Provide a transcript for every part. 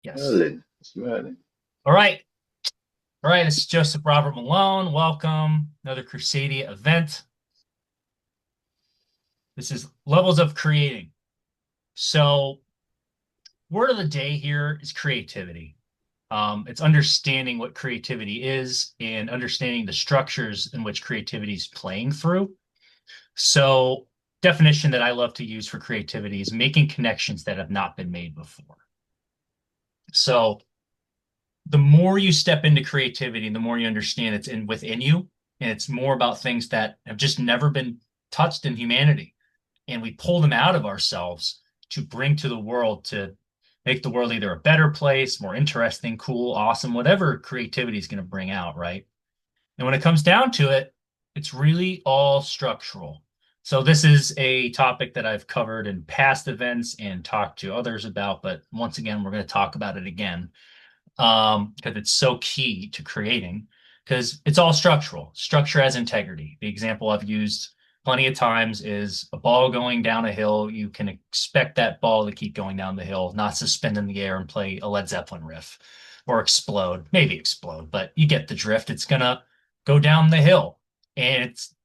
Yes. Merlin. It's Merlin. All right. All right. This is Joseph Robert Malone. Welcome. Another Crusadia event. This is levels of creating. So, word of the day here is creativity. It's understanding what creativity is and understanding the structures in which creativity is playing through. So, definition that I love to use for creativity is making connections that have not been made before. So, the more you step into creativity, the more you understand it's in within you, and it's more about things that have just never been touched in humanity, and we pull them out of ourselves to bring to the world to make the world either a better place, more interesting, cool, awesome, whatever creativity is going to bring out, right? And when it comes down to it, it's really all structural. So this is a topic that I've covered in past events and talked to others about, but once again, we're going to talk about it again because it's so key to creating because it's all structural. Structure has integrity. The example I've used plenty of times is a ball going down a hill. You can expect that ball to keep going down the hill, not suspend in the air and play a Led Zeppelin riff or explode, maybe explode, but you get the drift. It's gonna go down the hill and it's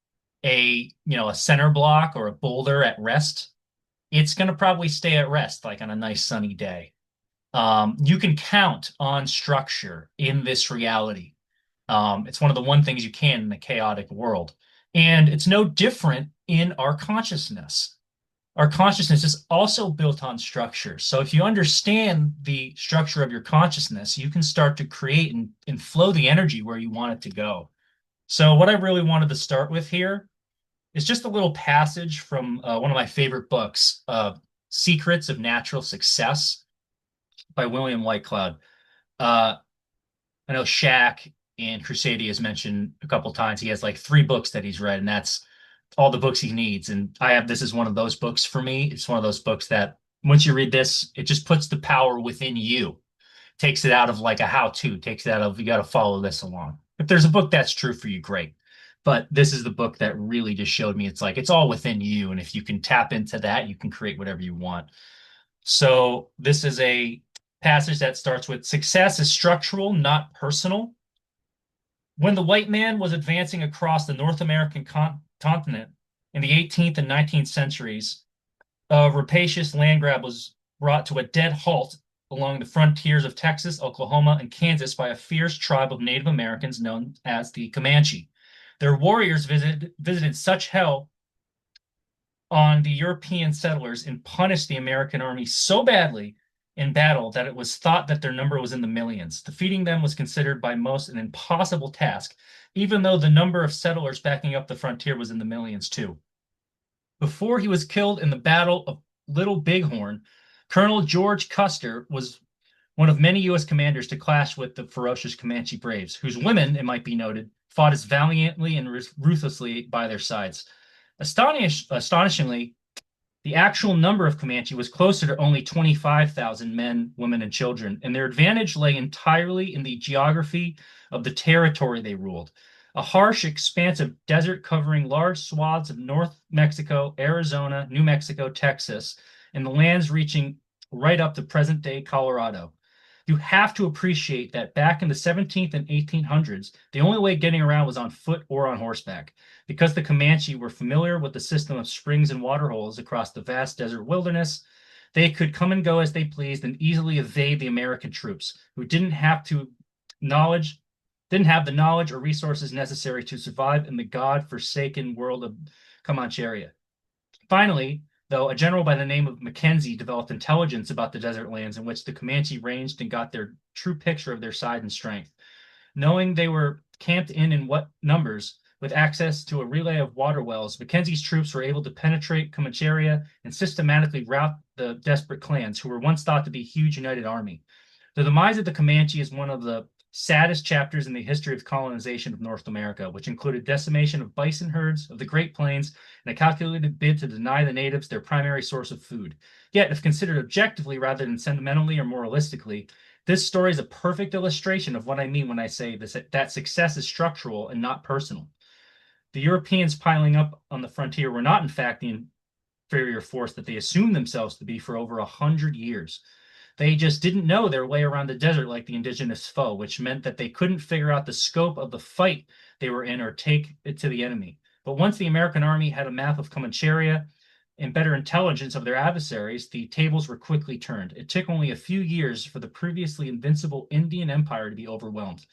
a center block or a boulder at rest. It's gonna probably stay at rest like on a nice sunny day. You can count on structure in this reality. It's one of the one things you can in a chaotic world. And it's no different in our consciousness. Our consciousness is also built on structure. So if you understand the structure of your consciousness, you can start to create and flow the energy where you want it to go. So what I really wanted to start with here is just a little passage from one of my favorite books, Secrets of Natural Success by William Whitecloud. Uh, I know Shaq and Crusadia has mentioned a couple times. He has like three books that he's read, and that's all the books he needs. And I have this is one of those books for me. It's one of those books that once you read this, it just puts the power within you, takes it out of like a how-to, takes it out of you got to follow this along. If there's a book that's true for you, great. But this is the book that really just showed me it's like it's all within you. And if you can tap into that, you can create whatever you want. So this is a passage that starts with success is structural, not personal. When the white man was advancing across the North American continent in the 18th and 19th centuries, a rapacious land grab was brought to a dead halt along the frontiers of Texas, Oklahoma, and Kansas by a fierce tribe of Native Americans known as the Comanche. Their warriors visited such hell on the European settlers and punished the American army so badly in battle that it was thought that their number was in the millions. Defeating them was considered by most an impossible task, even though the number of settlers backing up the frontier was in the millions too. Before he was killed in the Battle of Little Bighorn, Colonel George Custer was one of many U.S. commanders to clash with the ferocious Comanche braves, whose women, it might be noted, fought as valiantly and ruthlessly by their sides. Astonishingly, the actual number of Comanche was closer to only 25,000 men, women, and children, and their advantage lay entirely in the geography of the territory they ruled. A harsh expanse of desert covering large swaths of North Mexico, Arizona, New Mexico, Texas, and the lands reaching right up to present-day Colorado. You have to appreciate that back in the 17th and 1800s, the only way getting around was on foot or on horseback. Because the Comanche were familiar with the system of springs and waterholes across the vast desert wilderness, they could come and go as they pleased and easily evade the American troops, who knowledge didn't have the knowledge or resources necessary to survive in the god-forsaken world of Comancheria. Finally, though, a general by the name of Mackenzie developed intelligence about the desert lands in which the Comanche ranged and got their true picture of their size and strength. Knowing they were camped in what numbers, with access to a relay of water wells, Mackenzie's troops were able to penetrate Comancheria and systematically rout the desperate clans, who were once thought to be a huge united army. The demise of the Comanche is one of the saddest chapters in the history of colonization of North America, which included decimation of bison herds of the Great Plains and a calculated bid to deny the natives their primary source of food. Yet, if considered objectively rather than sentimentally or moralistically, this story is a perfect illustration of what I mean when I say this, that success is structural and not personal. The Europeans piling up on the frontier were not, in fact, the inferior force that they assumed themselves to be for over 100 years. They just didn't know their way around the desert like the indigenous foe, which meant that they couldn't figure out the scope of the fight they were in or take it to the enemy. But once the American army had a map of Comancheria and better intelligence of their adversaries, the tables were quickly turned. It took only a few years for the previously invincible Indian Empire to be overwhelmed.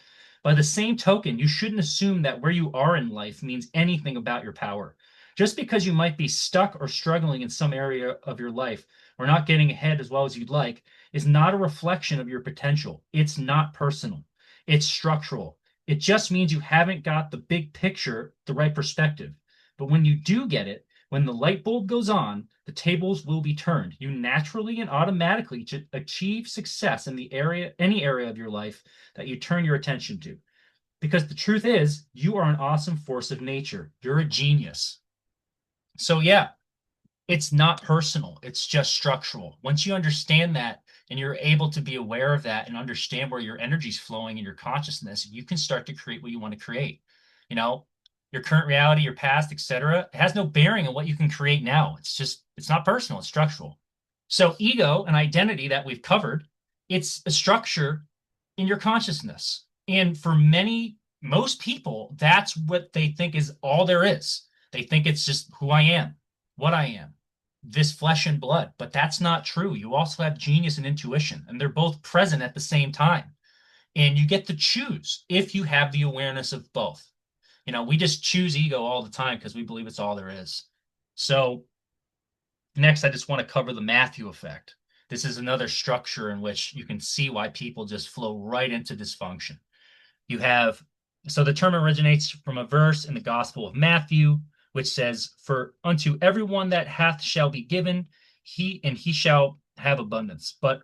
By the same token, you shouldn't assume that where you are in life means anything about your power. Just because you might be stuck or struggling in some area of your life or not getting ahead as well as you'd like is not a reflection of your potential. It's not personal. It's structural. It just means you haven't got the big picture, the right perspective. But when you do get it, when the light bulb goes on, the tables will be turned. You naturally and automatically achieve success in the area, any area of your life that you turn your attention to. Because the truth is, you are an awesome force of nature. You're a genius. So yeah, it's not personal. It's just structural. Once you understand that and you're able to be aware of that and understand where your energy's flowing in your consciousness, you can start to create what you want to create. You know, your current reality, your past, etc., it has no bearing on what you can create now. It's not personal, it's structural. So ego and identity that we've covered, it's a structure in your consciousness. And for most people, that's what they think is all there is. They think it's just who I am, what I am, this flesh and blood. But that's not true. You also have genius and intuition, and they're both present at the same time. And you get to choose if you have the awareness of both. We just choose ego all the time because we believe it's all there is. So next, I just want to cover the Matthew effect. This is another structure in which you can see why people just flow right into dysfunction. You have, so the term originates from a verse in the Gospel of Matthew, which says, "For unto everyone that hath shall be given, he shall have abundance. But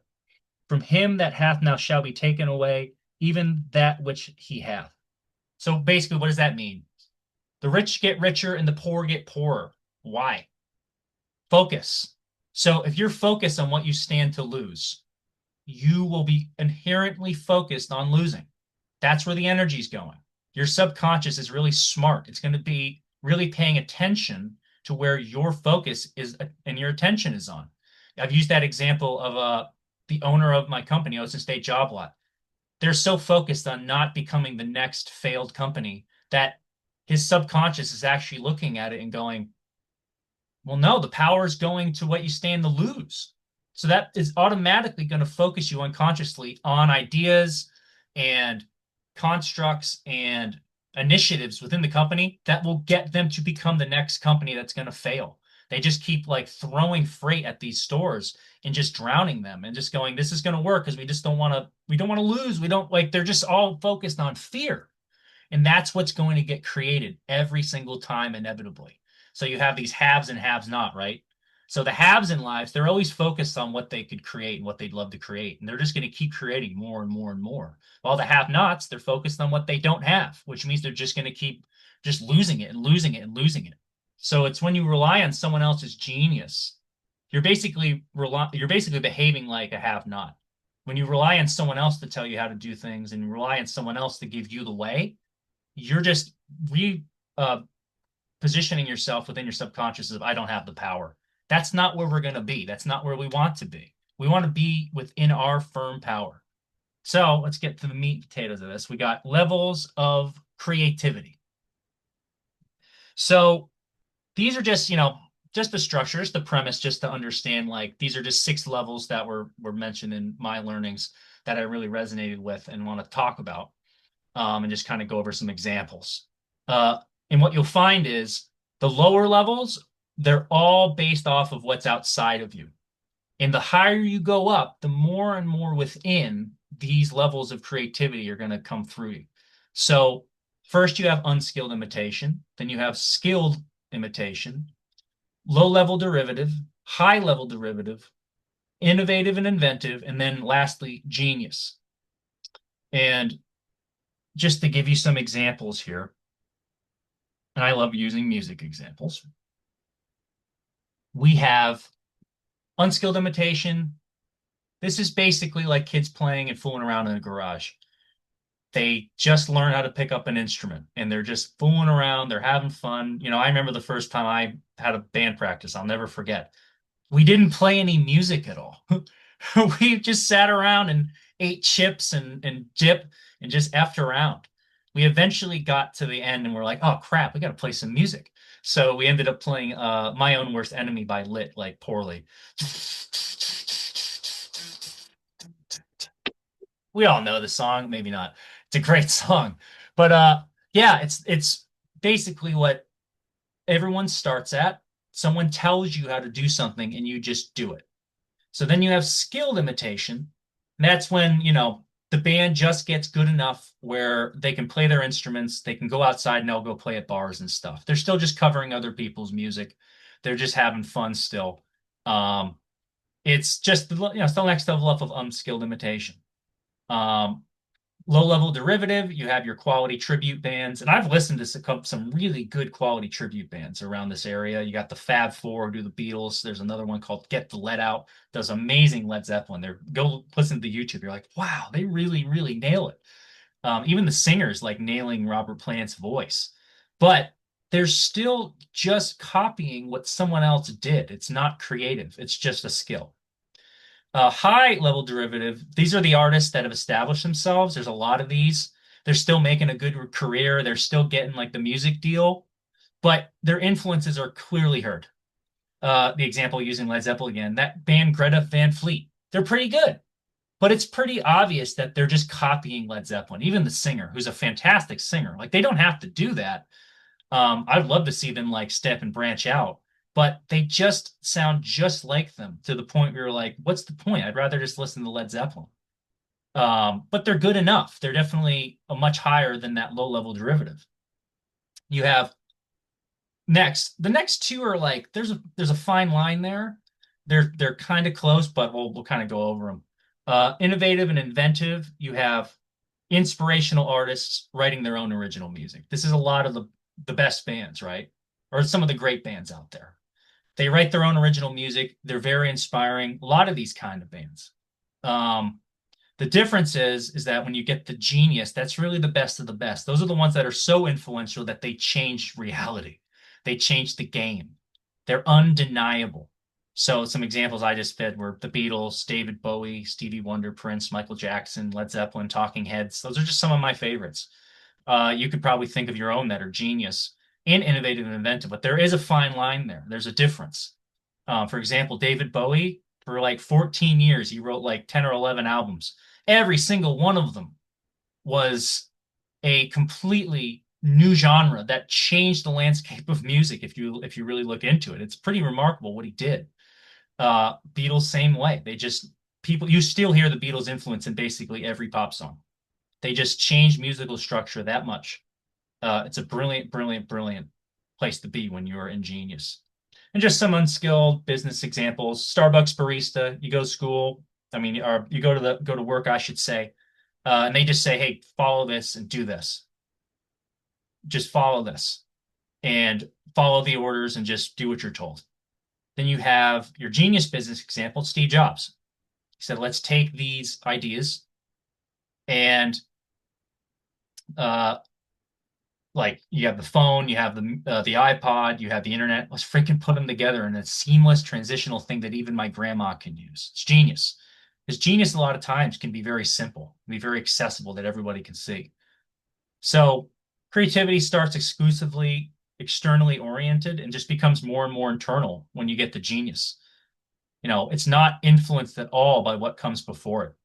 from him that hath now shall be taken away, even that which he hath." So basically, what does that mean? The rich get richer and the poor get poorer. Why? Focus. So if you're focused on what you stand to lose, you will be inherently focused on losing. That's where the energy is going. Your subconscious is really smart. It's going to be really paying attention to where your focus is and your attention is on. I've used that example of the owner of my company, Ocean State Job Lot. They're so focused on not becoming the next failed company that his subconscious is actually looking at it and going, well, no, the power is going to what you stand to lose. So that is automatically going to focus you unconsciously on ideas and constructs and initiatives within the company that will get them to become the next company that's going to fail. They just keep like throwing freight at these stores and just drowning them and just going, this is going to work because we don't want to lose. We don't like, they're just all focused on fear. And that's what's going to get created every single time, inevitably. So you have these haves and haves not, right? So the haves in lives, they're always focused on what they could create and what they'd love to create. And they're just going to keep creating more and more and more. While the have nots, they're focused on what they don't have, which means they're just going to keep just losing it and losing it and losing it. So it's when you rely on someone else's genius, you're basically behaving like a have not. When you rely on someone else to tell you how to do things and you rely on someone else to give you the way, you're just re positioning yourself within your subconscious of I don't have the power. That's not where we're going to be. That's not where we want to be. We want to be within our firm power. So let's get to the meat and potatoes of this. We got levels of creativity. So these are just the structure, just the premise, just to understand like these are just 6 levels that were mentioned in my learnings that I really resonated with and want to talk about, and just kind of go over some examples. And what you'll find is the lower levels, they're all based off of what's outside of you. And the higher you go up, the more and more within these levels of creativity are going to come through you. So first you have unskilled imitation, then you have skilled imitation, low-level derivative, high-level derivative, innovative and inventive, and then lastly, genius. And just to give you some examples here, and I love using music examples, we have unskilled imitation. This is basically like kids playing and fooling around in a garage. They just learn how to pick up an instrument and they're just fooling around. They're having fun. I remember the first time I had a band practice. I'll never forget. We didn't play any music at all. We just sat around and ate chips and dip and just effed around. We eventually got to the end and we're like, oh crap, we got to play some music. So we ended up playing My Own Worst Enemy by Lit, like poorly. We all know the song, maybe not. It's a great song. But yeah, it's basically what everyone starts at. Someone tells you how to do something and you just do it. So then you have skilled imitation. And that's when, the band just gets good enough where they can play their instruments, they can go outside and they'll go play at bars and stuff. They're still just covering other people's music. They're just having fun still. Um, it's just still next level up of unskilled imitation. Um, Low level derivative, you have your quality tribute bands, and I've listened to some really good quality tribute bands around this area. You got the Fab Four do the Beatles. There's another one called Get the Lead Out, does amazing Led Zeppelin. They're go listen to the YouTube. You're like, wow, they really, really nail it. Even the singers like nailing Robert Plant's voice, but they're still just copying what someone else did. It's not creative. It's just a skill. High level derivative, these are the artists that have established themselves. There's a lot of these. They're still making a good career. They're still getting like the music deal, but their influences are clearly heard. The example using Led Zeppelin again, that band Greta Van Fleet, they're pretty good, but it's pretty obvious that they're just copying Led Zeppelin. Even the singer, who's a fantastic singer, like they don't have to do that. I'd love to see them like step and branch out, but they just sound just like them to the point where you're like, what's the point? I'd rather just listen to Led Zeppelin. But they're good enough. They're definitely a much higher than that low level derivative. You have the next two are like there's a fine line there. They're kind of close, but we'll kind of go over them. Innovative and inventive. You have inspirational artists writing their own original music. This is a lot of the best bands, right? Or some of the great bands out there. They write their own original music. They're very inspiring. A lot of these kind of bands. Um, the difference is that when you get the genius, that's really the best of the best. Those are the ones that are so influential that they change reality. They change the game. They're undeniable. So some examples I just fed were the Beatles, David Bowie, Stevie Wonder, Prince, Michael Jackson, Led Zeppelin, Talking Heads. Those are just some of my favorites. You could probably think of your own that are genius and innovative and inventive, but there is a fine line there. There's a difference. For example, David Bowie, for like 14 years, he wrote like 10 or 11 albums. Every single one of them was a completely new genre that changed the landscape of music if you really look into it. It's pretty remarkable what he did. Beatles, same way. They just people you still hear the Beatles influence in basically every pop song. They just changed musical structure that much. It's a brilliant, brilliant, brilliant place to be when you're ingenious. And just some unskilled business examples. Starbucks barista, you go to school, I mean, or you go to work, I should say, and they just say, "Hey, follow this and do this. Just follow this and follow the orders and just do what you're told." Then you have your genius business example, Steve Jobs. He said, "Let's take these ideas and uh, like you have the phone, you have the iPod, you have the internet. Let's freaking put them together in a seamless transitional thing that even my grandma can use. It's genius. Because genius a lot of times can be very simple, be very accessible that everybody can see. So creativity starts exclusively externally oriented and just becomes more and more internal when you get the genius. It's not influenced at all by what comes before it.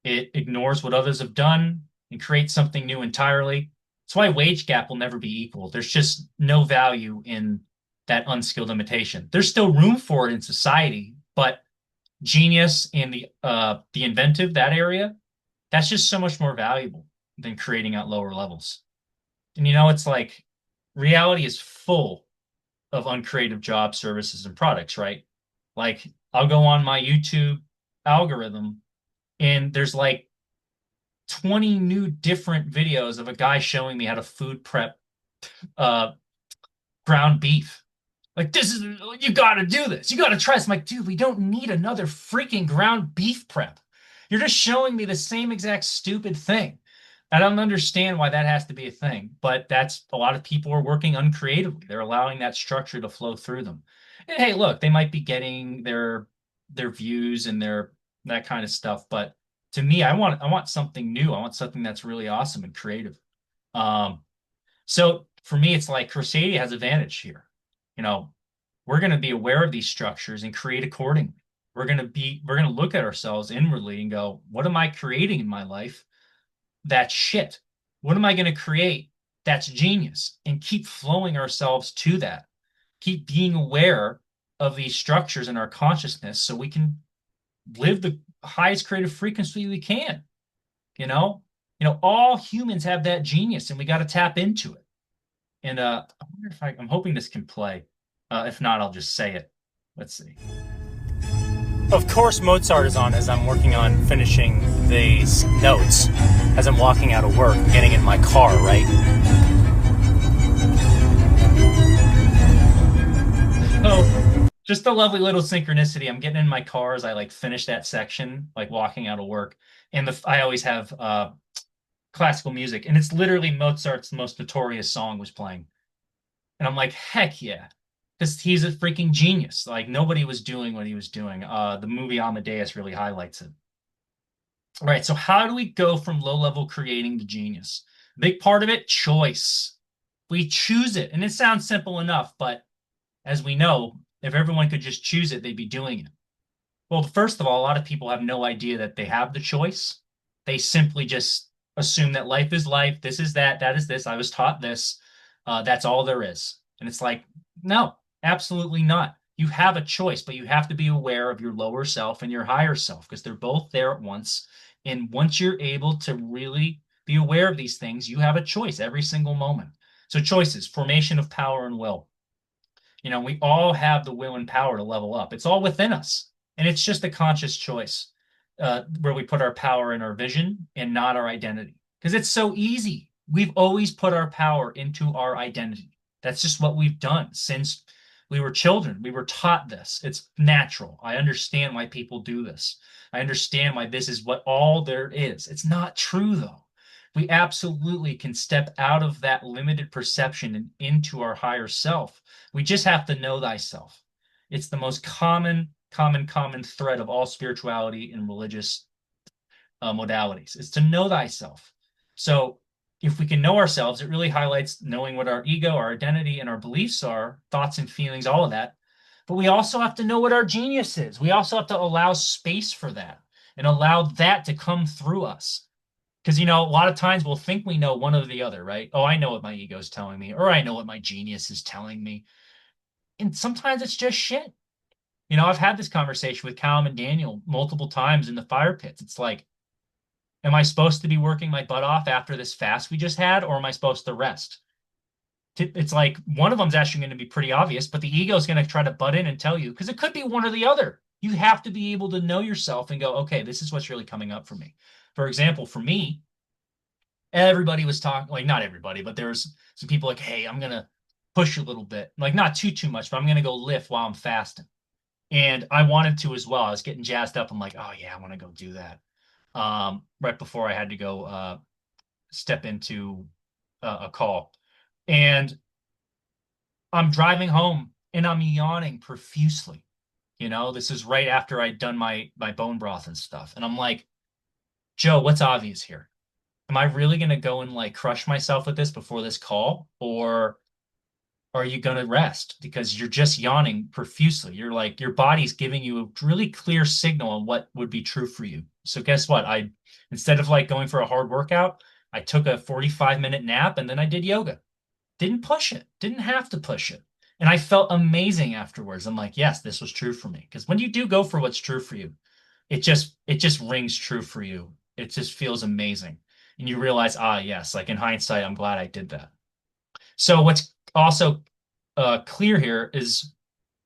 It ignores what others have done and creates something new entirely. That's why wage gap will never be equal. There's just no value in that unskilled imitation. There's still room for it in society, but genius and the inventive, that area, that's just so much more valuable than creating at lower levels. And it's like reality is full of uncreative jobs, services, and products, right? Like I'll go on my YouTube algorithm and there's like 20 new different videos of a guy showing me how to food prep uh, ground beef. Like, you got to do this. You got to try this. I'm like, dude, we don't need another freaking ground beef prep. You're just showing me the same exact stupid thing. I don't understand why that has to be a thing, but that's a lot of people are working uncreatively. They're allowing that structure to flow through them. And hey, look, they might be getting their views and their that kind of stuff. But to me, I want something new. I want something that's really awesome and creative. Um, so for me, it's like Crusadia has advantage here. You know, we're going to be aware of these structures and create accordingly. We're going to look at ourselves inwardly and go, what am I creating in my life? That's shit. What am I going to create? That's genius. And keep flowing ourselves to that. Keep being aware of these structures in our consciousness so we can live the highest creative frequency we can. You know, all humans have that genius, and we got to tap into it. And I wonder if I'm hoping this can play. If not, I'll just say it. Let's see. Of course, Mozart is on as I'm working on finishing these notes. As I'm walking out of work, getting in my car, right? Oh, just a lovely little synchronicity. I'm getting in my car as I like finish that section, like walking out of work. And I always have classical music, and it's literally Mozart's most notorious song was playing. And I'm like, heck yeah. Because he's a freaking genius. Like nobody was doing what he was doing. The movie Amadeus really highlights it. All right, so how do we go from low level creating to genius? Big part of it, choice. We choose it. And it sounds simple enough, but as we know, if everyone could just choose it, they'd be doing it. Well, first of all, a lot of people have no idea that they have the choice. They simply just assume that life is life, this is that, that is this. I was taught this. That's all there is. And it's like, no, absolutely not. You have a choice, but you have to be aware of your lower self and your higher self because they're both there at once. And once you're able to really be aware of these things, you have a choice every single moment. So, choices, formation of power and will. We all have the will and power to level up. It's all within us. And it's just a conscious choice where we put our power in our vision and not our identity. Because it's so easy. We've always put our power into our identity. That's just what we've done since we were children. We were taught this. It's natural. I understand why people do this. I understand why this is what all there is. It's not true, though. We absolutely can step out of that limited perception and into our higher self. We just have to know thyself. It's the most common thread of all spirituality and religious modalities. It's to know thyself. So if we can know ourselves, it really highlights knowing what our ego, our identity, and our beliefs are, thoughts and feelings, all of that. But we also have to know what our genius is. We also have to allow space for that and allow that to come through us. Because, a lot of times we'll think we know one or the other, right? Oh, I know what my ego is telling me, or I know what my genius is telling me. And sometimes it's just shit. I've had this conversation with Callum and Daniel multiple times in the fire pits. It's like, am I supposed to be working my butt off after this fast we just had, or am I supposed to rest? It's like one of them's actually going to be pretty obvious, but the ego is going to try to butt in and tell you because it could be one or the other. You have to be able to know yourself and go, okay, this is what's really coming up for me. For example, for me, everybody was talking, like not everybody, but there was some people like, hey, I'm gonna push a little bit, like not too much, but I'm gonna go lift while I'm fasting. And I wanted to as well. I was getting jazzed up. I'm like, oh yeah, I want to go do that. Right before I had to go step into a call. And I'm driving home and I'm yawning profusely. This is right after I'd done my bone broth and stuff. And I'm like, Joe, what's obvious here? Am I really going to go and like crush myself with this before this call? Or are you going to rest because you're just yawning profusely? You're like, your body's giving you a really clear signal on what would be true for you. So guess what? Instead of like going for a hard workout, I took a 45-minute nap and then I did yoga. Didn't push it, didn't have to push it. And I felt amazing afterwards. I'm like, yes, this was true for me. Because when you do go for what's true for you, it just rings true for you. It just feels amazing. And you realize, yes, like in hindsight, I'm glad I did that. So what's also clear here is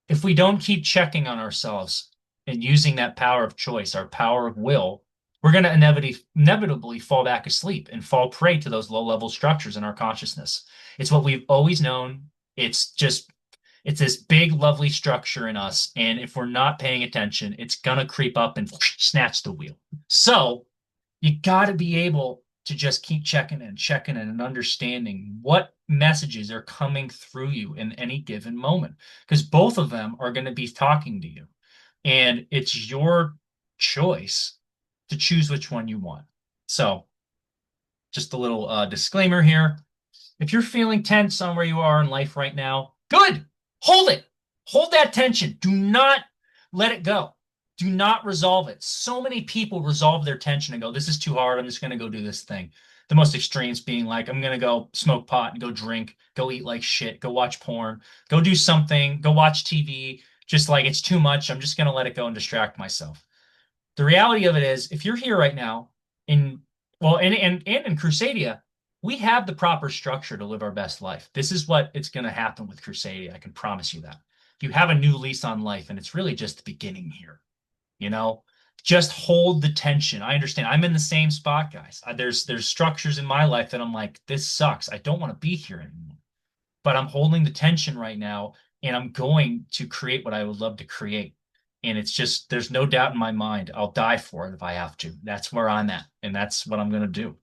if we don't keep checking on ourselves and using that power of choice, our power of will, we're going to inevitably fall back asleep and fall prey to those low-level structures in our consciousness. It's what we've always known. It's this big, lovely structure in us. And if we're not paying attention, it's going to creep up and snatch the wheel. So you got to be able to just keep checking in and understanding what messages are coming through you in any given moment. Because both of them are going to be talking to you. And it's your choice to choose which one you want. So, just a little disclaimer here. If you're feeling tense on where you are in life right now, good. Hold it. Hold that tension. Do not let it go. Do not resolve it. So many people resolve their tension and go, this is too hard. I'm just going to go do this thing. The most extremes being like, I'm going to go smoke pot and go drink, go eat like shit, go watch porn, go do something, go watch TV. Just like it's too much. I'm just going to let it go and distract myself. The reality of it is, if you're here right now in, well, and in Crusadia, we have the proper structure to live our best life. This is what it's going to happen with Crusadia. I can promise you that. You have a new lease on life, and it's really just the beginning here. You know, just hold the tension. I understand. I'm in the same spot, guys. There's structures in my life that I'm like, this sucks. I don't want to be here anymore. But I'm holding the tension right now, and I'm going to create what I would love to create. And it's just, there's no doubt in my mind, I'll die for it if I have to. That's where I'm at, and that's what I'm going to do.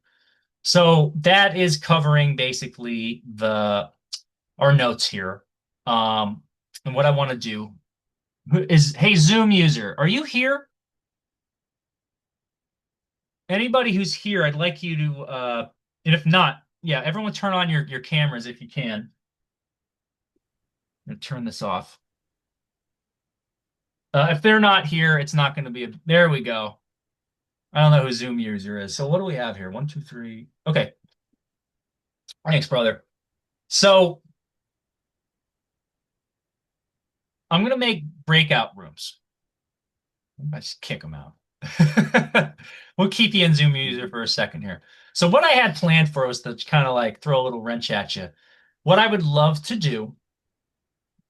So that is covering basically the our notes here. And what I want to do is, hey, Zoom user, are you here? Anybody who's here, I'd like you to, and if not, yeah, everyone turn on your cameras if you can. I'm gonna turn this off. If they're not here, it's not going to be a, there we go. I don't know who Zoom user is. So what do we have here? One, two, three. Okay. Thanks, brother. So I'm going to make breakout rooms. I just kick them out. We'll keep you in Zoom user for a second here. So what I had planned for was to kind of like throw a little wrench at you. What I would love to do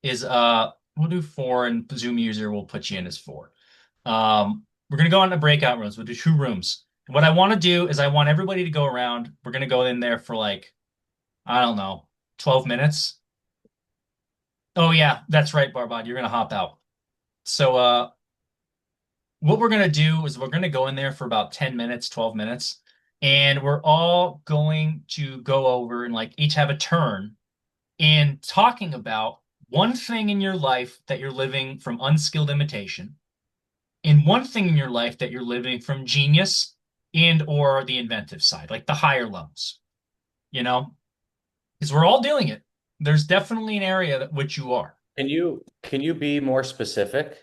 is we'll do four and Zoom user will put you in as four. We're gonna go into breakout rooms. We'll do two rooms. What I want to do is I want everybody to go around. We're gonna go in there for like, I don't know, 12 minutes. Oh yeah, that's right, Barbad. You're gonna hop out. So what we're going to do is we're going to go in there for about 10 minutes, 12 minutes, and we're all going to go over and like each have a turn in talking about one thing in your life that you're living from unskilled imitation, and one thing in your life that you're living from genius and or the inventive side, like the higher levels, you know, because we're all doing it. There's definitely an area that which you are. Can you be more specific?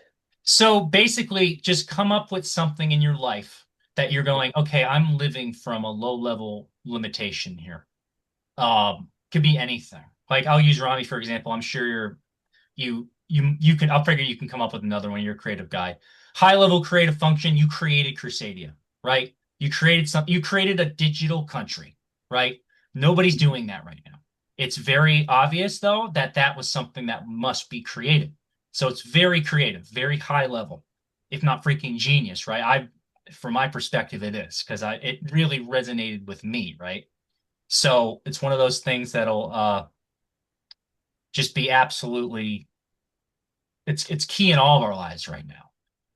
So basically, just come up with something in your life that you're going, okay, I'm living from a low level limitation here. Could be anything. Like I'll use Rami for example. I'm sure you can I'll figure you can come up with another one. You're a creative guy. High level creative function, you created Crusadia, right? You created a digital country, right? Nobody's doing that right now. It's very obvious though that that was something that must be created. So it's very creative, very high level, if not freaking genius, right? From my perspective, it is because I it really resonated with me, right? So it's one of those things that'll just be absolutely it's key in all of our lives right now.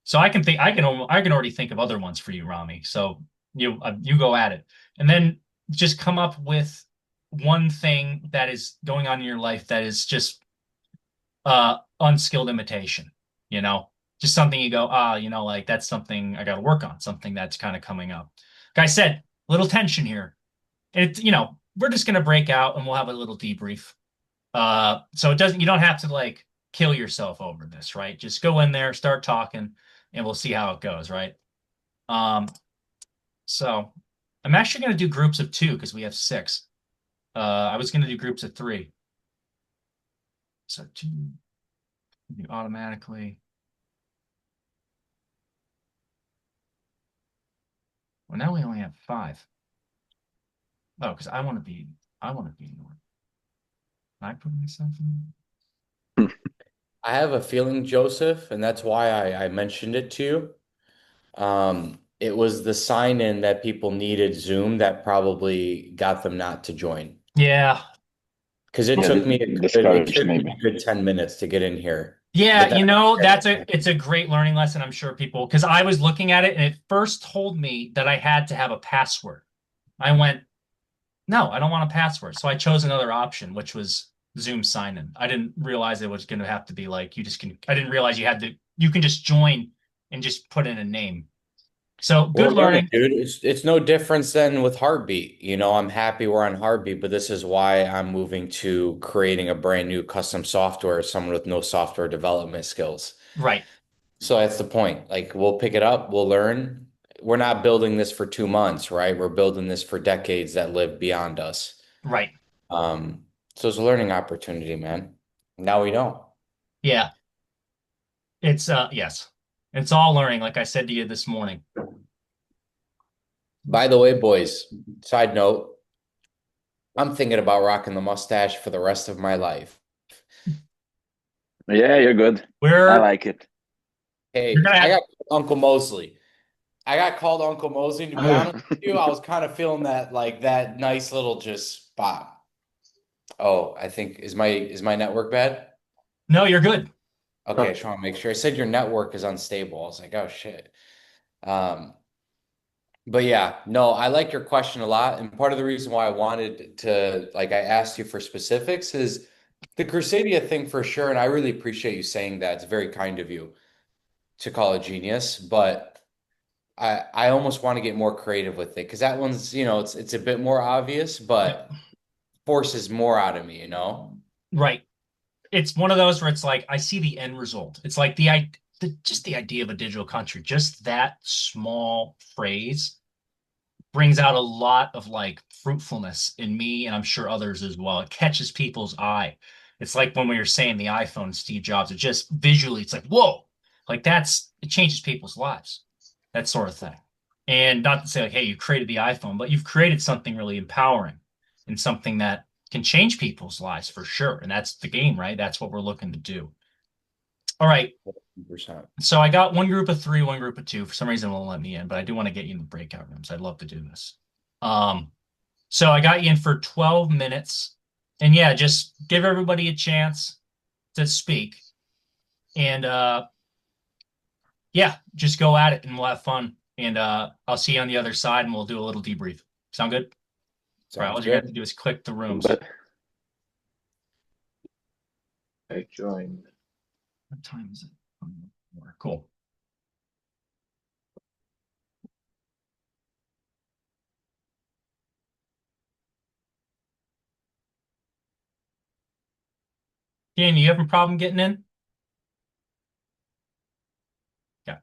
So I can already think of other ones for you, Rami. So you go at it, and then just come up with one thing that is going on in your life that is just unskilled imitation. You know, just something you go like that's something I got to work on, something that's kind of coming up. Like I said, little tension here. It we're just gonna break out and we'll have a little debrief. So it doesn't, you don't have to like kill yourself over this, right? Just go in there, start talking, and we'll see how it goes, right? Um, so I'm actually going to do groups of two because we have six. I was going to do groups of three. So two you automatically. Well, now we only have five. Oh, because I want to be North. Can I put myself in? I have a feeling, Joseph, and that's why I mentioned it to you. It was the sign in that people needed Zoom that probably got them not to join. Yeah, Because it Yeah, took me it discouraged took me maybe. a good 10 minutes to get in here. yeah, But that it's a great learning lesson. I'm sure people because I was looking at it and it first told me that I had to have a password. I went, no, I don't want a password. So I chose another option, which was Zoom sign in. I didn't realize it was going to have to be like you just can. I didn't realize you can just join and just put in a name. So We're good learning, learning. dude. It's no difference than with Heartbeat. I'm happy we're on Heartbeat, but this is why I'm moving to creating a brand new custom software, as someone with no software development skills. Right, So that's the point. Like we'll pick it up, we'll learn. We're not building this for 2 months, right? We're building this for decades that live beyond us. right. Um, so it's a learning opportunity, man. Now we know. Yeah, it's yes. It's all learning, like I said to you this morning. By the way, boys, side note, I'm thinking about rocking the mustache for the rest of my life. Yeah, you're good. I We're like it. you're Hey, gonna I have got Uncle Mosley. I got called Uncle Mosley. And to be honest with you, I was kind of feeling that like that nice little just spot. Oh, I think is my network bad? no, you're good. Okay, I just want to make sure. I said your network is unstable. I was like, oh shit. Um, but yeah, no, I like your question a lot. And part of the reason why I wanted to, like, I asked you for specifics is the Crusadia thing for sure. And I really appreciate you saying that. It's very kind of you to call it genius. But I almost want to get more creative with it because that one's, it's a bit more obvious, Yep. but forces more out of me. Right. It's one of those where it's like I see the end result. It's like just the idea of a digital country, just that small phrase brings out a lot of like fruitfulness in me and I'm sure others as well. It catches people's eye. It's like when we were saying the iPhone, Steve Jobs, it just visually, it's like, whoa, like it changes people's lives, that sort of thing. And not to say like, hey, you created the iPhone, but you've created something really empowering and something that can change people's lives for sure. And that's the game, right? That's what we're looking to do. All right. 100%. So I got one group of three, one group of two. For some reason, it won't let me in, but I do want to get you in the breakout rooms. I'd love to do this. Um, so I got you in for 12 minutes. And yeah, just give everybody a chance to speak. And yeah, just go at it and we'll have fun. And I'll see you on the other side and we'll do a little debrief. Sound good? All right, Sounds all you're gonna have to good. do is click the rooms. But I joined. What time is it? Cool. Dan, you having a problem getting in? Yeah.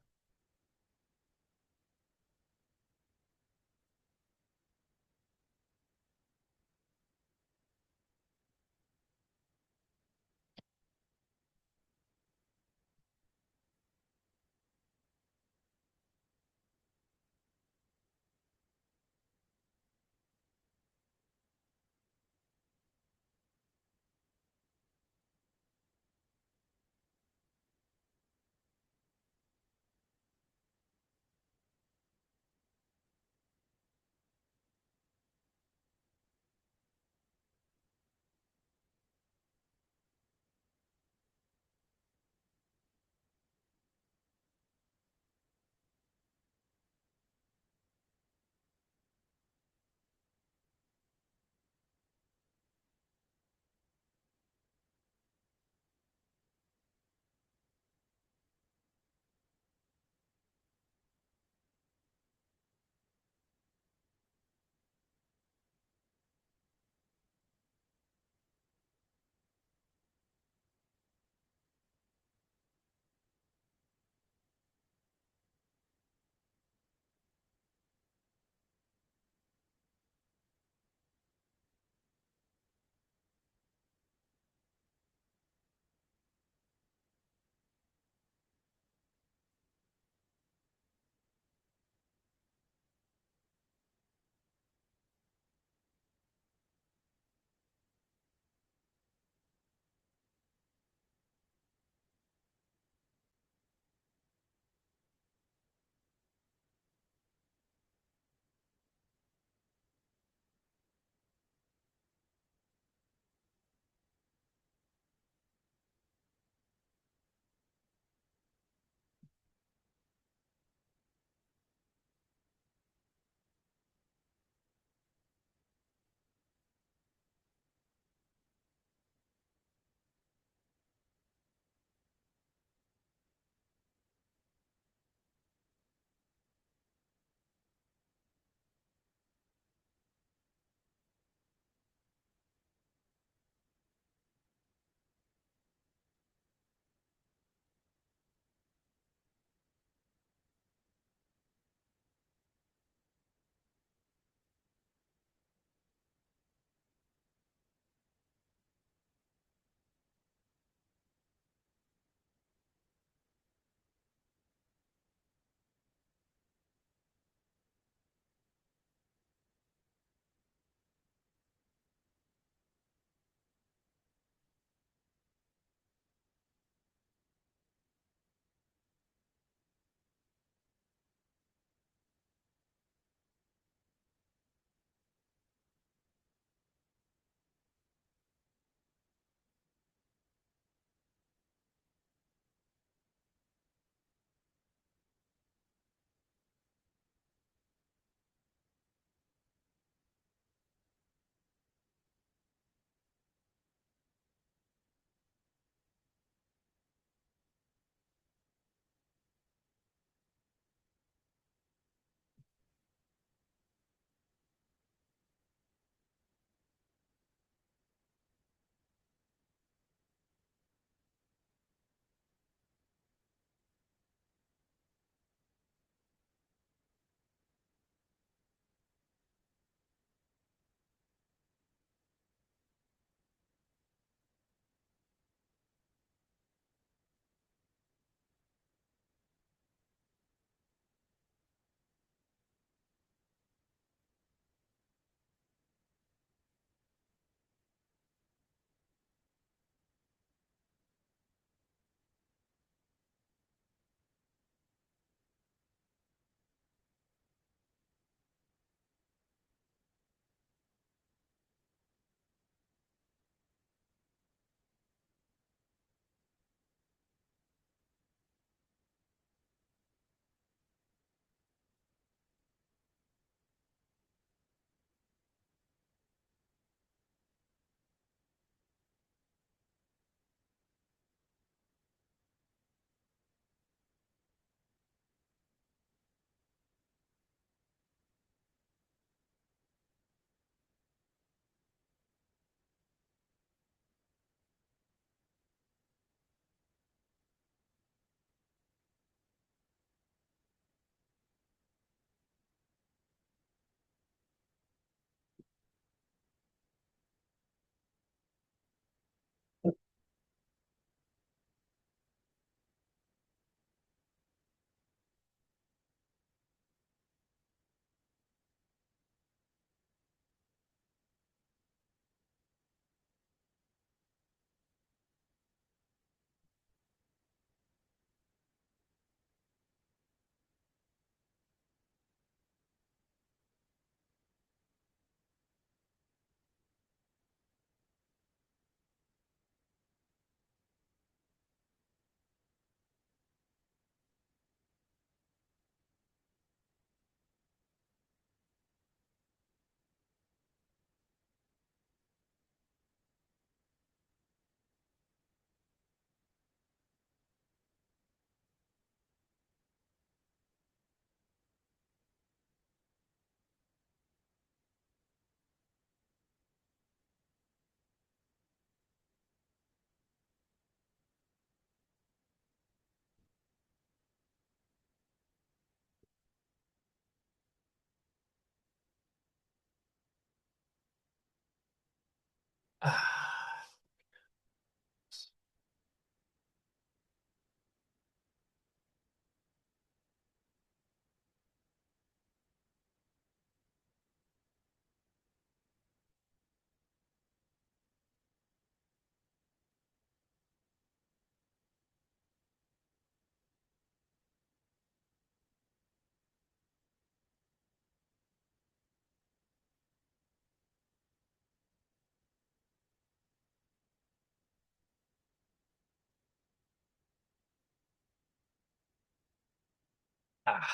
Ah,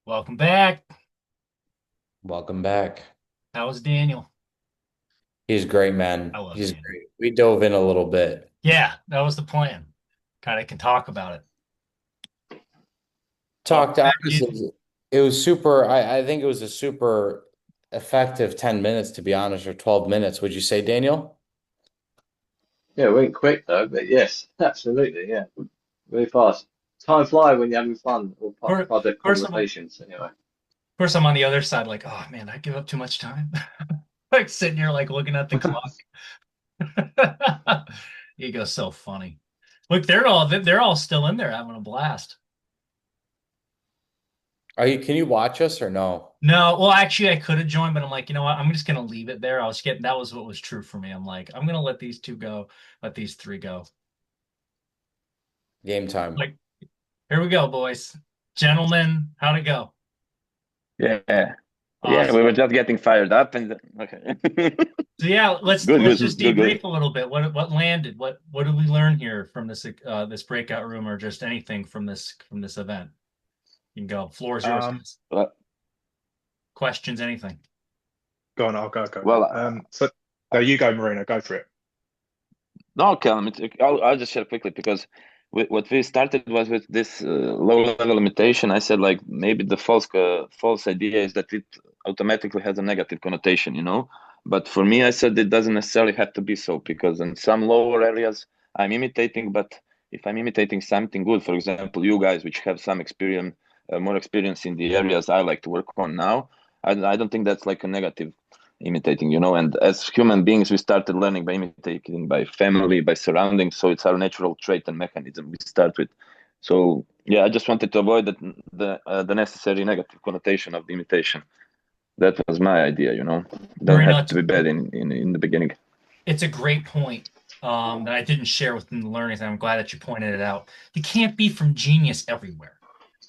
welcome back. Welcome back. How was Daniel? He's great, man. I love He's Daniel. great. We dove in a little bit. Yeah, that was the plan. Kind of can talk about it. Well, Talked honestly. It was super. I think it was a super effective 10 minutes, to be honest, or 12 minutes. Would you say, Daniel? Yeah, it went quick though, but yes, absolutely, yeah, really fast. Time fly when you're having fun or of public course, of conversations. Anyway, course, I'm on the other side, like, oh man, I give up too much time. Like sitting here, like looking at the clock. Ego's so funny. Look, they're all still in there having a blast. Are you? Can you watch us or no? No, well, actually, I could have joined, but I'm like, you know what? I'm just gonna leave it there. I was getting that was what was true for me. I'm like, I'm gonna let these two go, let these three go. Game time. Like, here we go, boys, gentlemen. How'd it go? Yeah. Yeah, we Awesome. were just getting fired up and okay. So yeah, let's Good, let's just good, good, debrief good. a little bit. What landed? What did we learn here from this breakout room, or just anything from this event? You can go. Floor is yours, Um, guys. Well, Questions, anything? Go on, I'll go. well, So no, you go, Marina, go for it. no, Callum, I'll just share quickly because what we started was with this low level limitation. I said like maybe the false idea is that it automatically has a negative connotation, you know. But for me, I said it doesn't necessarily have to be so because in some lower areas I'm imitating, but if I'm imitating something good, for example, you guys which have some experience, more experience in the areas I like to work on now, I don't think that's like a negative imitating, you know. And as human beings we started learning by imitating, by family, by surroundings, so it's our natural trait and mechanism we start with. So yeah, I just wanted to avoid the necessary negative connotation of the imitation. That was my idea, you know. It doesn't Marino, have to be bad in the beginning. it's a great point that I didn't share within the learnings, and I'm glad that you pointed it out. You can't be from genius everywhere.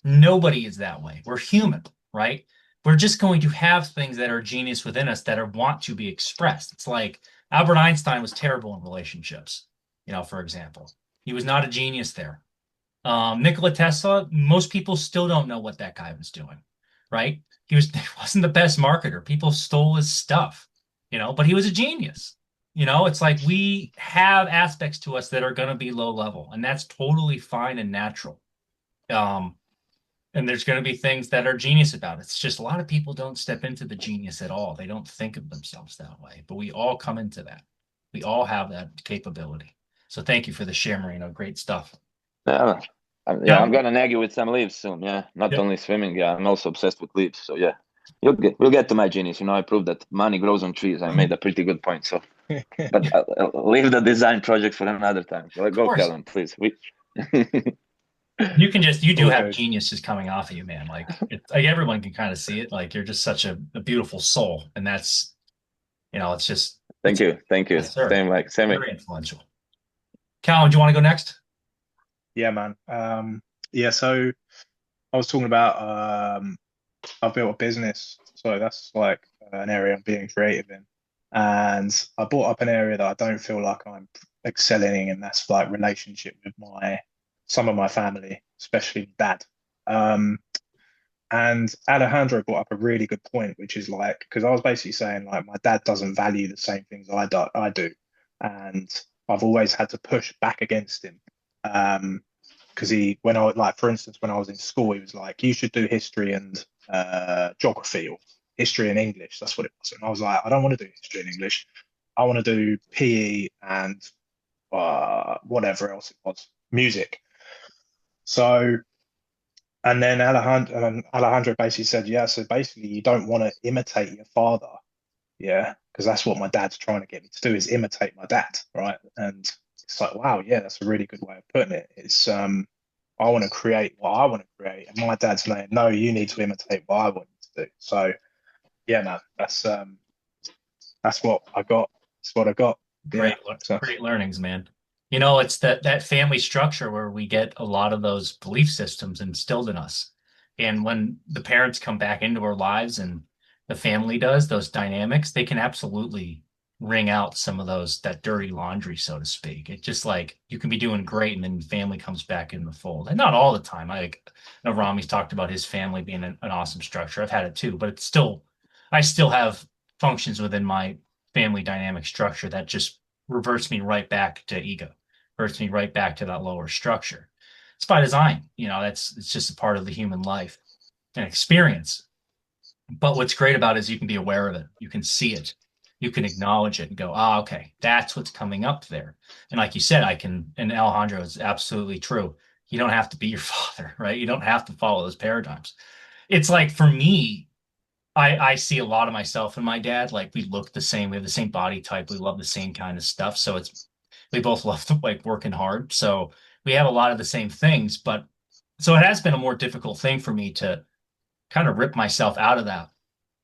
Nobody is that way. We're human, right? We're just going to have things that are genius within us that are want to be expressed. It's like Albert Einstein was terrible in relationships, for example. He was not a genius there. Nikola Tesla, most people still don't know what that guy was doing, right? He wasn't the best marketer. People stole his stuff, but he was a genius. It's like we have aspects to us that are going to be low level, and that's totally fine and natural. Um, and there's going to be things that are genius about it. It's just a lot of people don't step into the genius at all. They don't think of themselves that way, but we all come into that. We all have that capability. So thank you for the share, Marino. Great stuff. Yeah, yeah, I'm Yeah. gonna nag you with some leaves soon. Yeah, not Yep. only swimming. Yeah, I'm also obsessed with leaves. So yeah, we'll get to my genius. You know, I proved that money grows on trees. I made a pretty good point. So, but I'll leave the design project for another time. Go, Of go, course. Kellen, please. You do All have good. genius just coming off of you, man. Like everyone can kind of see it. Like you're just such a beautiful soul. And that's, it's just, Thank it's, you, thank you. yes, sir. Same way. Very influential. Cal, do you want to go next? Yeah, man. Yeah, so I was talking about I've built a business, so that's like an area I'm being creative in. And I brought up an area that I don't feel like I'm excelling in, and that's like relationship with my some of my family, especially dad. Um, and Alejandro brought up a really good point, which is like, because I was basically saying like my dad doesn't value the same things I do, and I've always had to push back against him. Because when I like, for instance, when I was in school, he was like, you should do history and geography or history and English. That's what it was. And I was like, I don't want to do history and English. I want to do PE and whatever else it was, music. So, and then Alejandro basically said, yeah, so basically you don't want to imitate your father. Yeah, because that's what my dad's trying to get me to do is imitate my dad, right? And it's like, wow, yeah, that's a really good way of putting it. It's I want to create what I want to create, and my dad's saying, no, you need to imitate what I want you to do. So yeah, man, that's what I got. That's what I got. Yeah. Great, So great learnings, man. It's that family structure where we get a lot of those belief systems instilled in us. And when the parents come back into our lives and the family does those dynamics, they can absolutely wring out some of that dirty laundry, so to speak. It's just like you can be doing great and then family comes back in the fold. And not all the time. I know Rami's talked about his family being an awesome structure. I've had it too, but I still have functions within my family dynamic structure that just reverts me right back to ego, reverts me right back to that lower structure. It's by design, it's just a part of the human life and experience. But what's great about it is you can be aware of it. You can see it. You can acknowledge it and go, okay, that's what's coming up there. And like you said, and Alejandro is absolutely true. You don't have to be your father, right? You don't have to follow those paradigms. It's like for me, I see a lot of myself in my dad. Like we look the same. We have the same body type. We love the same kind of stuff. So we both love to like working hard. So we have a lot of the same things, but so it has been a more difficult thing for me to kind of rip myself out of that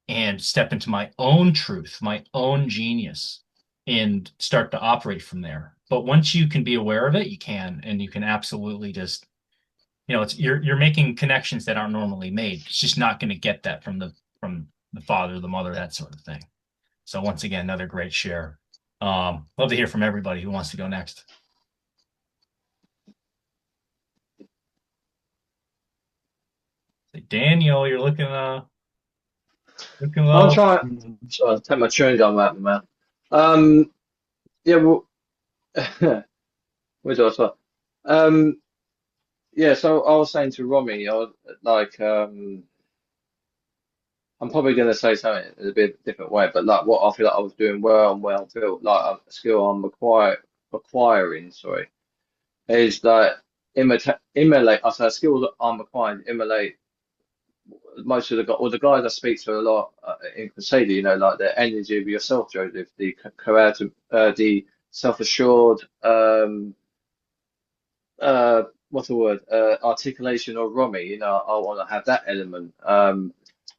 and step into my own truth, my own genius, and start to operate from there. But once you can be aware of it, you can, and you can absolutely just, it's you're making connections that aren't normally made. It's just not going to get that from the father, the mother, that sort of thing. So once again, another great share. Love to hear from everybody who wants to go next. Daniel, you're looking I'm low. trying. Sorry, take my chewing gum out of my mouth. Yeah. Well, where do I start? Um, yeah. So I was saying to Romy, I was like, I'm probably going to say something in a bit different way, but like what I feel like I was doing well and well, I feel like a skill I'm acquiring. Sorry, is like emulate. I say a skill that I'm acquiring, emulate most of the guys I speak to a lot in Crusadia, like the energy of yourself, Joseph, the creative, the self-assured, what's the word, articulation of Romy. I want to have that element.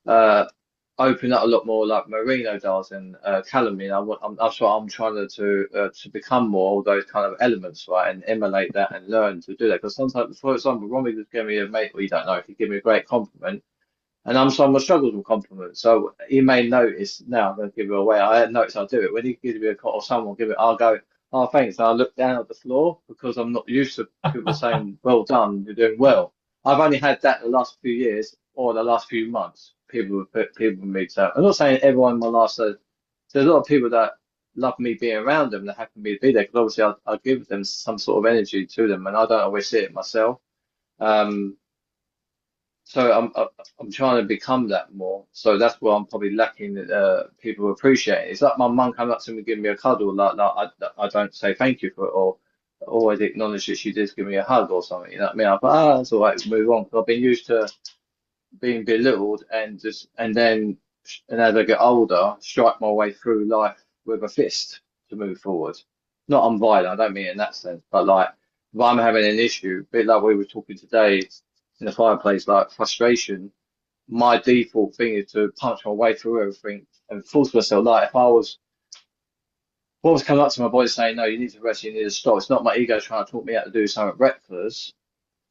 Uh, Open up a lot more like Marino does and Callum. That's what I'm trying to become more of those kind of elements, right, and emulate that and learn to do that. Because sometimes, for example, Romy just gave me a mate, well, you don't know if he give me a great compliment. And I'm someone who struggles with compliments. So he may notice now, I'm going to give it away. I had noticed I'll do it. When he gives me a call or someone give it, I'll go, oh, thanks. And I'll look down at the floor because I'm not used to people saying, well done, you're doing well. I've only had that the last few years or the last few months. People meet so I'm not saying everyone in my life says, there's a lot of people that love me being around them, that happen for me to be there because obviously I give them some sort of energy to them and I don't always see it myself. Um, so I'm trying to become that more. So that's where I'm probably lacking that people appreciate it. It's like my mum coming up to me, giving me a cuddle. I don't say thank you for it or always acknowledge that she did give me a hug or something. You know what I mean? I thought, that's all right, move on. 'Cause I've been used to being belittled and as I get older, strike my way through life with a fist to move forward. Not I'm violent, I don't mean it in that sense, but like if I'm having an issue, a bit like we were talking today in the fireplace, like frustration, my default thing is to punch my way through everything and force myself. Like if I was what was coming up to my body saying, no, you need to rest, you need to stop. It's not my ego trying to talk me out to do something reckless.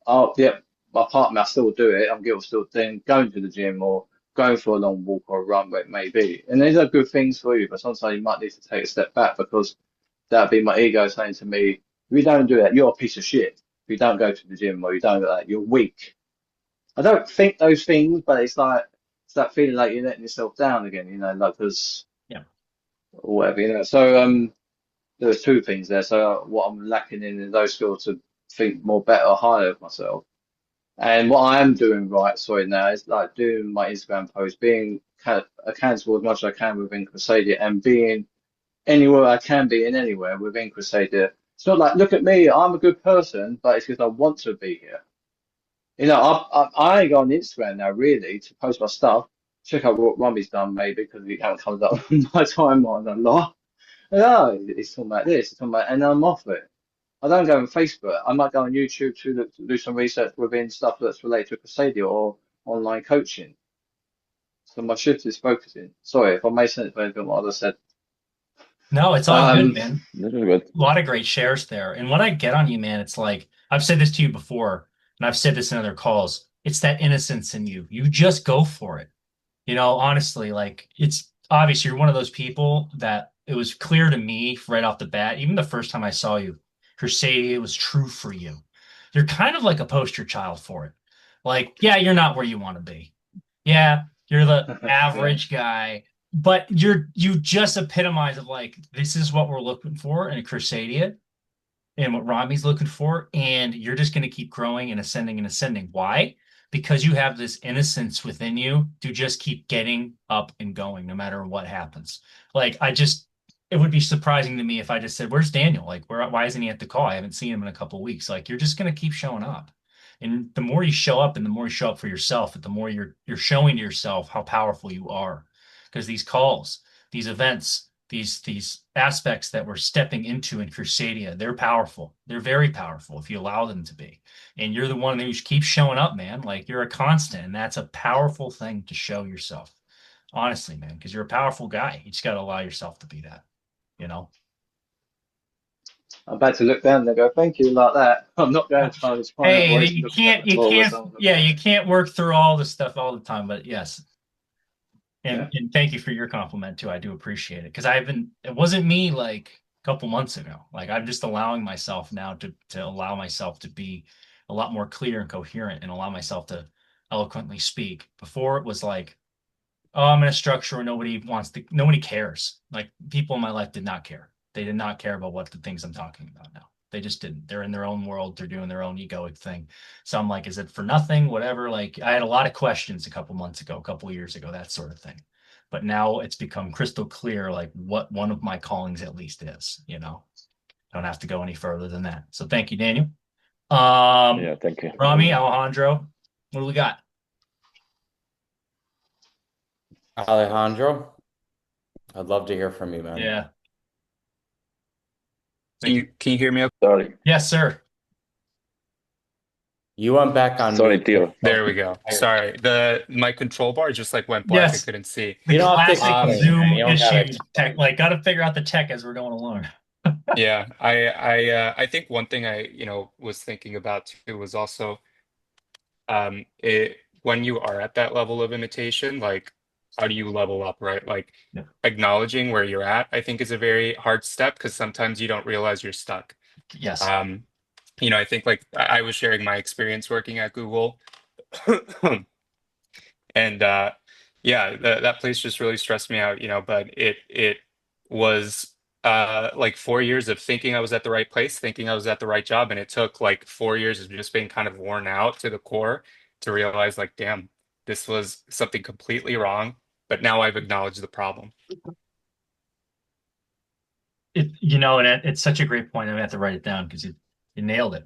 Oh, yeah, my partner, I still do it. I'm guilty of still then going to the gym or going for a long walk or a run, where it may be. And these are good things for you, but sometimes you might need to take a step back because that'd be my ego saying to me, if you don't do that, you're a piece of shit. If you don't go to the gym or you don't do that, you're weak. I don't think those things, but it's that feeling like you're letting yourself down again, like because Yeah. or whatever, So there's two things there. So what I'm lacking in those skills to think more better, higher of myself. And what I am doing right, sorry, now is like doing my Instagram post, being accountable as much as I can within Crusadia and being anywhere I can be in anywhere within Crusadia. It's not like, look at me, I'm a good person, but it's because I want to be here. I ain't go on Instagram now really to post my stuff. Check out what Rummy's done maybe because it haven't comes up on my timeline a lot. No, it's talking about this, it's talking about, and I'm off it. I don't go on Facebook. I might go on YouTube to do some research within stuff that's related to Crusadia or online coaching. So my shift is focusing. Sorry if I made sense of anything what I said. No, it's all good, Um, man. This is good. A lot of great shares there. And what I get on you, man, it's like I've said this to you before, and I've said this in other calls. It's that innocence in you. You just go for it. Honestly, like it's obvious you're one of those people that it was clear to me right off the bat, even the first time I saw you, Crusadia was true for you. You're kind of like a poster child for it. Like, yeah, you're not where you want to be. Yeah, you're the yeah, average guy, but you just epitomize of like this is what we're looking for in a Crusadia and what Rami's looking for, and you're just going to keep growing and ascending and ascending. Why? Because you have this innocence within you to just keep getting up and going no matter what happens. Like it would be surprising to me if I just said, "Where's Daniel? Like, why isn't he at the call? I haven't seen him in a couple of weeks." Like, you're just going to keep showing up. And the more you show up and the more you show up for yourself, the more you're showing to yourself how powerful you are. Because these calls, these events, these aspects that we're stepping into in Crusadia, they're powerful. They're very powerful if you allow them to be. And you're the one who keeps showing up, man. Like you're a constant, and that's a powerful thing to show yourself. Honestly, man, because you're a powerful guy. You just got to allow yourself to be that, you know? I'm about to look down and go, thank you, like that. I'm not going to try and Hey, avoid looking at the floor or something. yeah, you can't work through all the stuff all the time, but yes. Yeah. And thank you for your compliment too. I do appreciate it because it wasn't me like a couple months ago. Like I'm just allowing myself now to allow myself to be a lot more clear and coherent and allow myself to eloquently speak. Before it was like, oh, I'm in a structure where nobody cares. Like people in my life did not care. They did not care about what the things I'm talking about now. They just didn't. They're in their own world. They're doing their own egoic thing. So I'm like, is it for nothing? Whatever. Like I had a lot of questions a couple months ago, a couple years ago, that sort of thing. But now it's become crystal clear, like what one of my callings at least is, you know. Don't have to go any further than that. So thank you, Daniel. Yeah, thank you. Rami, Alejandro, what do we got? Alejandro, I'd love to hear from you, man. Yeah. Can you hear me okay? Sorry. Yes, sir. You went back on Sorry, mute. Theo. There we go. Sorry. My control bar just like went blank. I Yes. couldn't see. The You don't have to classic explain, Zoom man. You don't gotta issue tech, explain. like got to figure out the tech as we're going along. Yeah, I think one thing I, was thinking about too was also it when you are at that level of imitation, like how do you level up, right? Like Yeah. acknowledging where you're at, I think is a very hard step because sometimes you don't realize you're stuck. Yes. Um, I think like I was sharing my experience working at Google. And yeah, that place just really stressed me out, but it was like 4 years of thinking I was at the right place, thinking I was at the right job, and it took like 4 years of just being kind of worn out to the core to realize like, damn, this was something completely wrong, but now I've acknowledged the problem. It's such a great point. I have to write it down because you nailed it.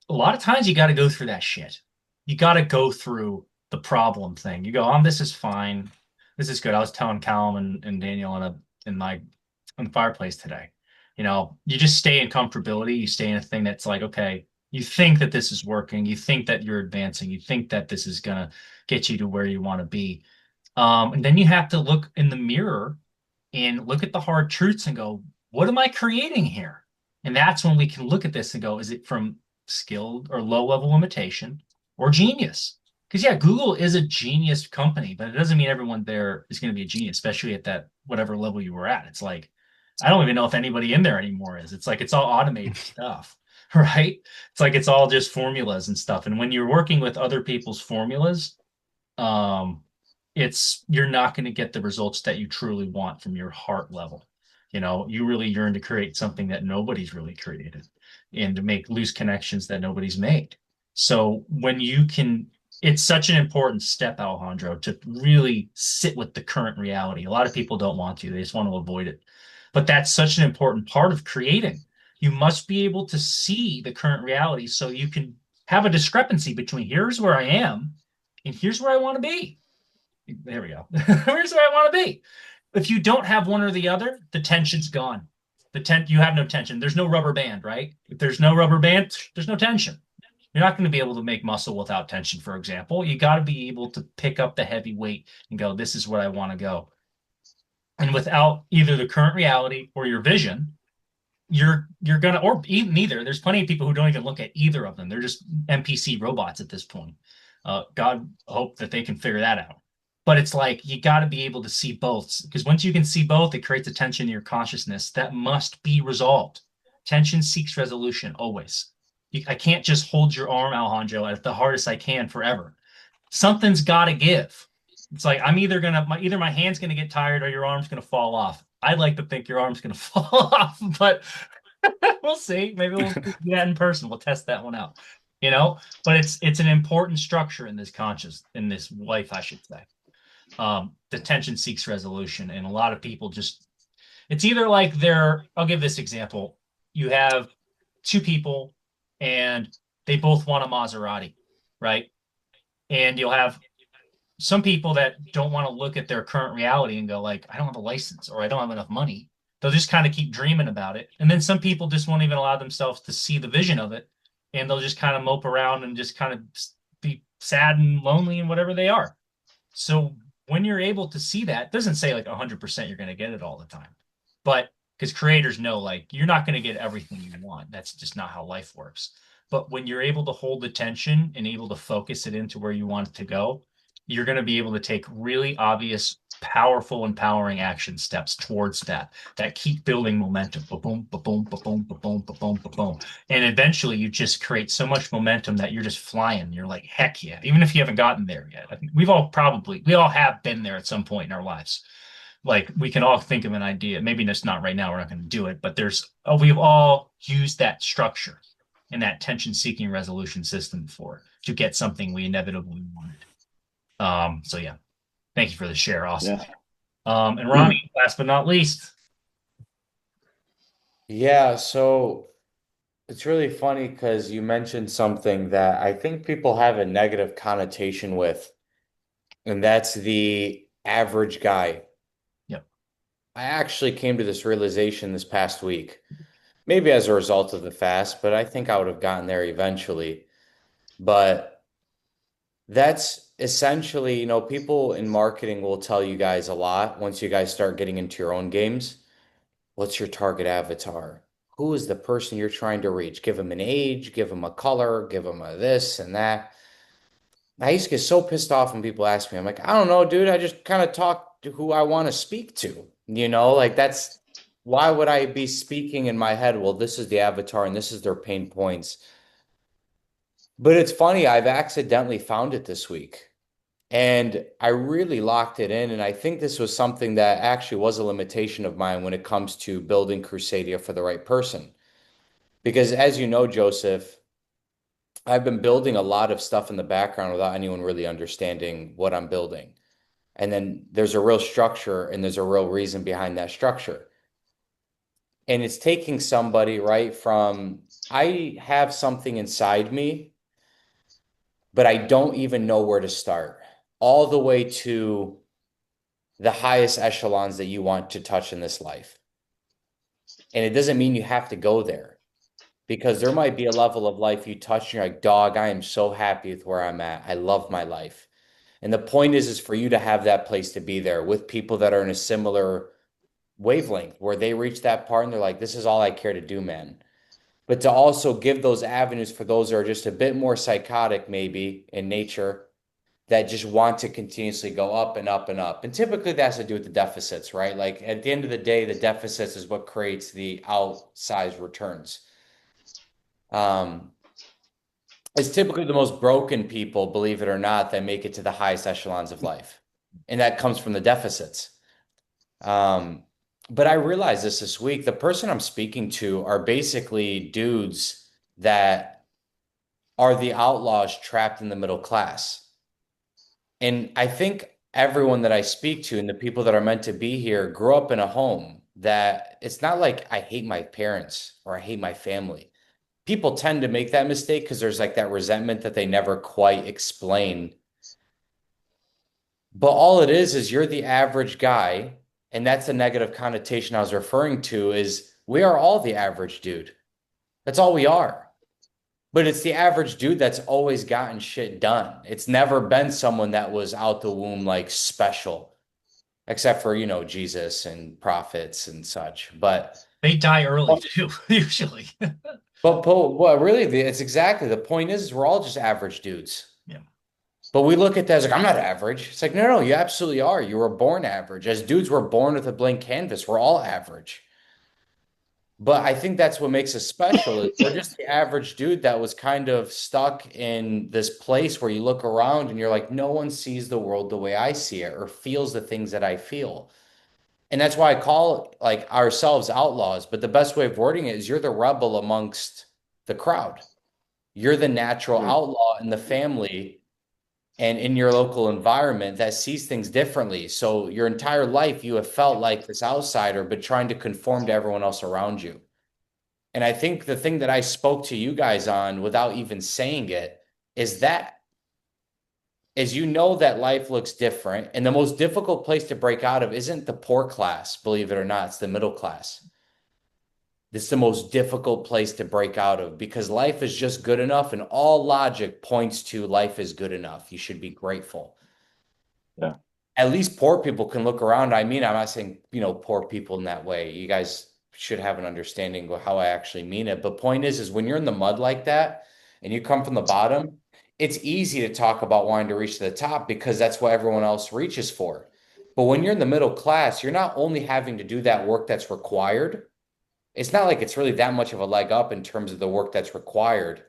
A lot of times you got to go through that shit. You got to go through the problem thing. You go, this is fine. This is good. I was telling Callum and Daniel in the fireplace today. You just stay in comfortability. You stay in a thing that's like, okay, you think that this is working. You think that you're advancing. You think that this is gonna get you to where you want to be. And then you have to look in the mirror and look at the hard truths and go, what am I creating here? And that's when we can look at this and go, is it from skilled or low level limitation or genius? Because yeah, Google is a genius company, but it doesn't mean everyone there is going to be a genius, especially at that whatever level you were at. It's like, I don't even know if anybody in there anymore is. It's like it's all automated stuff, right? It's like it's all just formulas and stuff. And when you're working with other people's formulas, um, you're not going to get the results that you truly want from your heart level. You really yearn to create something that nobody's really created and to make loose connections that nobody's made. So when you can, it's such an important step, Alejandro, to really sit with the current reality. A lot of people don't want to, they just want to avoid it. But that's such an important part of creating. You must be able to see the current reality so you can have a discrepancy between here's where I am and here's where I want to be. There we go. Here's where I want to be. If you don't have one or the other, the tension's gone. You have no tension. There's no rubber band, right? If there's no rubber band, there's no tension. You're not going to be able to make muscle without tension, for example. You got to be able to pick up the heavy weight and go, this is where I want to go. And without either the current reality or your vision, you're gonna, or even neither. There's plenty of people who don't even look at either of them. They're just NPC robots at this point. God hope that they can figure that out. But it's like you got to be able to see both, because once you can see both, it creates a tension in your consciousness that must be resolved. Tension seeks resolution always. I can't just hold your arm, Alejandro, at the hardest I can forever. Something's got to give. It's like I'm either gonna either my hand's gonna get tired or your arm's gonna fall off. I'd like to think your arm's gonna fall off, but we'll see. Maybe we'll do that in person. We'll test that one out. You know, but it's an important structure in this in this life, I should say. The tension seeks resolution, and a lot of people just it's either like I'll give this example. You have two people and they both want a Maserati, right? And you'll have some people that don't want to look at their current reality and go like, I don't have a license or I don't have enough money. They'll just kind of keep dreaming about it. And then some people just won't even allow themselves to see the vision of it. And they'll just kind of mope around and just kind of be sad and lonely and whatever they are. So when you're able to see that, it doesn't say like 100% you're going to get it all the time. But because creators know like you're not going to get everything you want. That's just not how life works. But when you're able to hold the tension and able to focus it into where you want it to go, you're going to be able to take really obvious, powerful, empowering action steps towards that keep building momentum. Boom, boom, boom, boom, boom, boom, boom. And eventually you just create so much momentum that you're just flying. You're like, heck yeah, even if you haven't gotten there yet. I think we all have been there at some point in our lives. Like we can all think of an idea. Maybe that's not right now. We're not going to do it, but we've all used that structure and that tension seeking resolution system before to get something we inevitably wanted. So yeah, thank you for the share, Austin. Yeah. And Ronnie, last but not least. Yeah, so it's really funny because you mentioned something that I think people have a negative connotation with, and that's the average guy. Yep. I actually came to this realization this past week, maybe as a result of the fast, but I think I would have gotten there eventually. But that's essentially, people in marketing will tell you guys a lot once you guys start getting into your own games. What's your target avatar? Who is the person you're trying to reach? Give them an age, give them a color, give them a this and that. I used to get so pissed off when people ask me. I'm like, I don't know, dude. I just kind of talk to who I want to speak to. Like that's why would I be speaking in my head? Well, this is the avatar and this is their pain points. But it's funny, I've accidentally found it this week. And I really locked it in. And I think this was something that actually was a limitation of mine when it comes to building Crusadia for the right person. Because as you know, Joseph, I've been building a lot of stuff in the background without anyone really understanding what I'm building. And then there's a real structure and there's a real reason behind that structure. And it's taking somebody right from, I have something inside me, but I don't even know where to start, all the way to the highest echelons that you want to touch in this life. And it doesn't mean you have to go there because there might be a level of life you touch and you're like, dog, I am so happy with where I'm at. I love my life. And the point is for you to have that place to be there with people that are in a similar wavelength where they reach that part and they're like, this is all I care to do, man. But to also give those avenues for those that are just a bit more psychotic, maybe in nature, that just want to continuously go up and up and up. And typically that has to do with the deficits, right? Like at the end of the day, the deficits is what creates the outsized returns. It's typically the most broken people, believe it or not, that make it to the highest echelons of life. And that comes from the deficits. But I realized this week, the person I'm speaking to are basically dudes that are the outlaws trapped in the middle class. And I think everyone that I speak to and the people that are meant to be here grew up in a home that it's not like I hate my parents or I hate my family. People tend to make that mistake because there's like that resentment that they never quite explain. But all it is you're the average guy. And that's the negative connotation I was referring to is we are all the average dude. That's all we are. But it's the average dude that's always gotten shit done. It's never been someone that was out the womb like special, except for, Jesus and prophets and such. But They die early too, usually. well, really, it's exactly the point is we're all just average dudes. Yeah. But we look at that as like, I'm not average. It's like, no, no, you absolutely are. You were born average. As dudes, we're born with a blank canvas. We're all average. But I think that's what makes us special is we're just the average dude that was kind of stuck in this place where you look around and you're like, no one sees the world the way I see it or feels the things that I feel. And that's why I call like ourselves outlaws. But the best way of wording it is you're the rebel amongst the crowd. You're the natural Mm. outlaw in the family and in your local environment that sees things differently. So your entire life you have felt like this outsider, but trying to conform to everyone else around you. And I think the thing that I spoke to you guys on without even saying it is that is you know that life looks different. And the most difficult place to break out of isn't the poor class, believe it or not, it's the middle class. This is the most difficult place to break out of because life is just good enough, and all logic points to life is good enough. You should be grateful. Yeah. At least poor people can look around. I mean, I'm not saying, poor people in that way. You guys should have an understanding of how I actually mean it. But point is when you're in the mud like that and you come from the bottom, it's easy to talk about wanting to reach to the top because that's what everyone else reaches for. But when you're in the middle class, you're not only having to do that work that's required. It's not like it's really that much of a leg up in terms of the work that's required,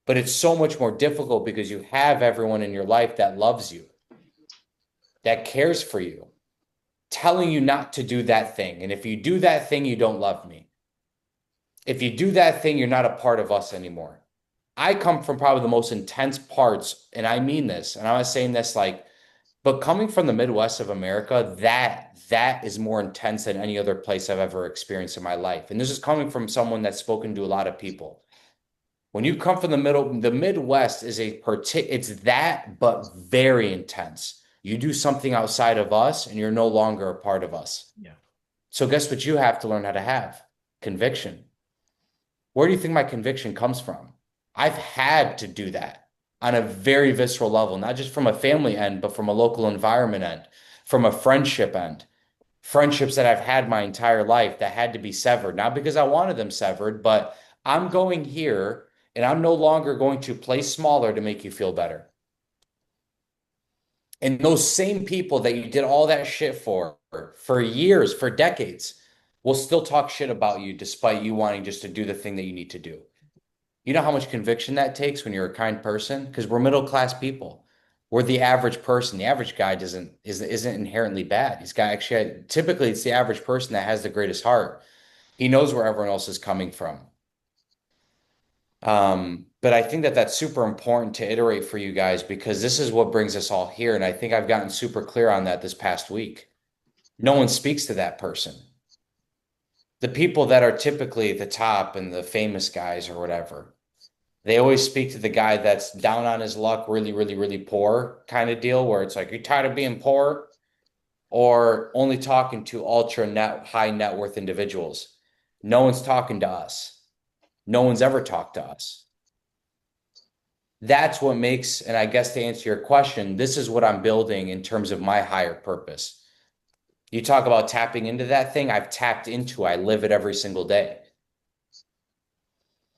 but it's so much more difficult because you have everyone in your life that loves you, that cares for you, telling you not to do that thing. And if you do that thing, you don't love me. If you do that thing, you're not a part of us anymore. I come from probably the most intense parts, and I mean this, and I'm not saying this like, but coming from the Midwest of America, that is more intense than any other place I've ever experienced in my life. And this is coming from someone that's spoken to a lot of people. When you come from the Midwest is it's that, but very intense. You do something outside of us and you're no longer a part of us. Yeah. So guess what you have to learn how to have? Conviction. Where do you think my conviction comes from? I've had to do that on a very visceral level, not just from a family end, but from a local environment end, from a friendship end. Friendships that I've had my entire life that had to be severed, not because I wanted them severed, but I'm going here and I'm no longer going to play smaller to make you feel better. And those same people that you did all that shit for years, for decades, will still talk shit about you despite you wanting just to do the thing that you need to do. You know how much conviction that takes when you're a kind person? Because we're middle class people. We're the average person. The average guy isn't inherently bad. He's got actually typically it's the average person that has the greatest heart. He knows where everyone else is coming from. But I think that that's super important to iterate for you guys because this is what brings us all here. And I think I've gotten super clear on that this past week. No one speaks to that person. The people that are typically at the top and the famous guys or whatever, they always speak to the guy that's down on his luck, really, really, really poor kind of deal where it's like, you're tired of being poor or only talking to ultra net high net worth individuals. No one's talking to us. No one's ever talked to us. That's what makes, and I guess to answer your question, this is what I'm building in terms of my higher purpose. You talk about tapping into that thing, I've tapped into, I live it every single day.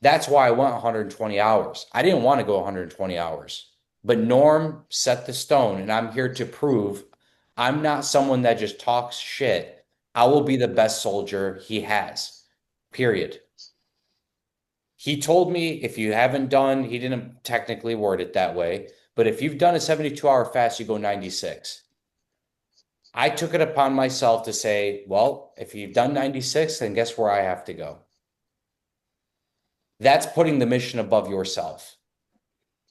That's why I went 120 hours. I didn't want to go 120 hours, but Norm set the stone, and I'm here to prove I'm not someone that just talks shit. I will be the best soldier he has, period. He told me if you haven't done, he didn't technically word it that way, but if you've done a 72-hour fast, you go 96. I took it upon myself to say, well, if you've done 96, then guess where I have to go? That's putting the mission above yourself.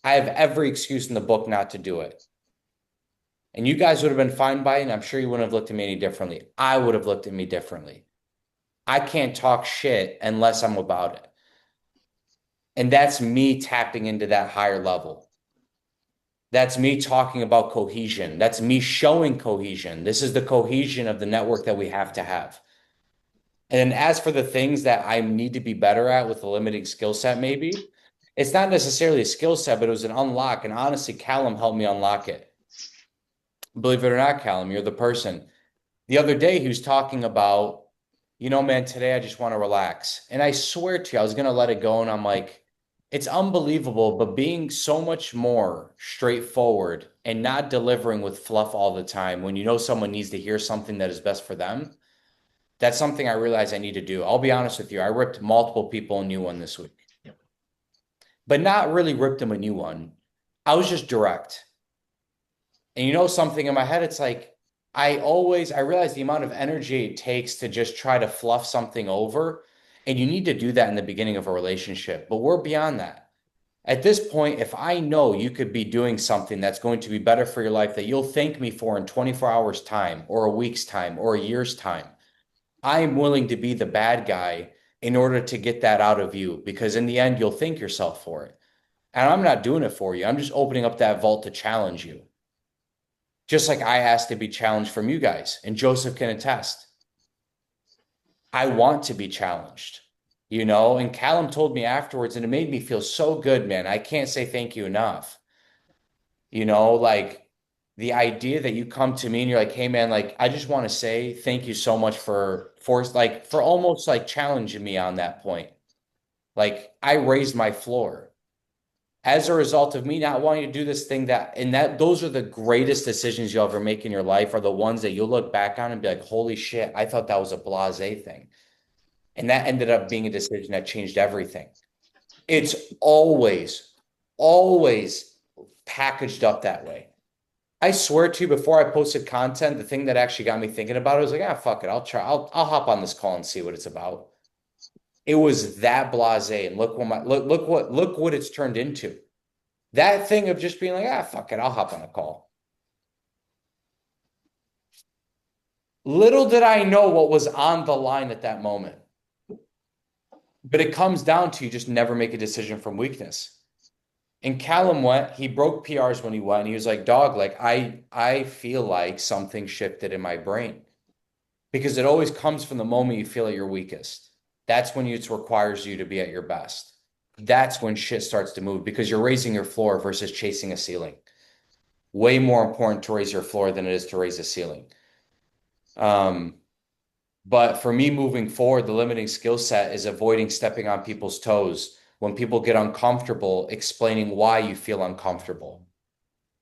I have every excuse in the book not to do it. And you guys would have been fine by it, and I'm sure you wouldn't have looked at me any differently. I would have looked at me differently. I can't talk shit unless I'm about it. And that's me tapping into that higher level. That's me talking about cohesion. That's me showing cohesion. This is the cohesion of the network that we have to have. And then as for the things that I need to be better at with a limiting skill set, maybe it's not necessarily a skill set, but it was an unlock. And honestly, Callum helped me unlock it. Believe it or not, Callum, you're the person. The other day, he was talking about, man, today I just want to relax. And I swear to you, I was going to let it go. And I'm like, it's unbelievable, but being so much more straightforward and not delivering with fluff all the time when you know someone needs to hear something that is best for them, That's something I realize I need to do. I'll be honest with you. I ripped multiple people a new one this week, Yep. but not really ripped them a new one. I was just direct. And you know something in my head, it's like I realize the amount of energy it takes to just try to fluff something over. And you need to do that in the beginning of a relationship. But we're beyond that. At this point, if I know you could be doing something that's going to be better for your life that you'll thank me for in 24 hours time or a week's time or a year's time, I am willing to be the bad guy in order to get that out of you because in the end, you'll thank yourself for it. And I'm not doing it for you. I'm just opening up that vault to challenge you. Just like I asked to be challenged from you guys, and Joseph can attest. I want to be challenged, you know? And Callum told me afterwards, and it made me feel so good, man. I can't say thank you enough. You know, like the idea that you come to me and you're like, hey man, like I just want to say thank you so much for almost like challenging me on that point. Like I raised my floor as a result of me not wanting to do this thing that those are the greatest decisions you'll ever make in your life are the ones that you'll look back on and be like, holy shit, I thought that was a blasé thing. And that ended up being a decision that changed everything. It's always, always packaged up that way. I swear to you, before I posted content, the thing that actually got me thinking about it was like, ah, fuck it. I'll try. I'll hop on this call and see what it's about. It was that blasé. And look what it's turned into. That thing of just being like, ah, fuck it, I'll hop on a call. Little did I know what was on the line at that moment. But it comes down to you just never make a decision from weakness. And Callum he broke PRs when he went. And he was like, dog, like I feel like something shifted in my brain. Because it always comes from the moment you feel at your weakest. That's when it requires you to be at your best. That's when shit starts to move because you're raising your floor versus chasing a ceiling. Way more important to raise your floor than it is to raise a ceiling. But for me moving forward, the limiting skill set is avoiding stepping on people's toes when people get uncomfortable, explaining why you feel uncomfortable.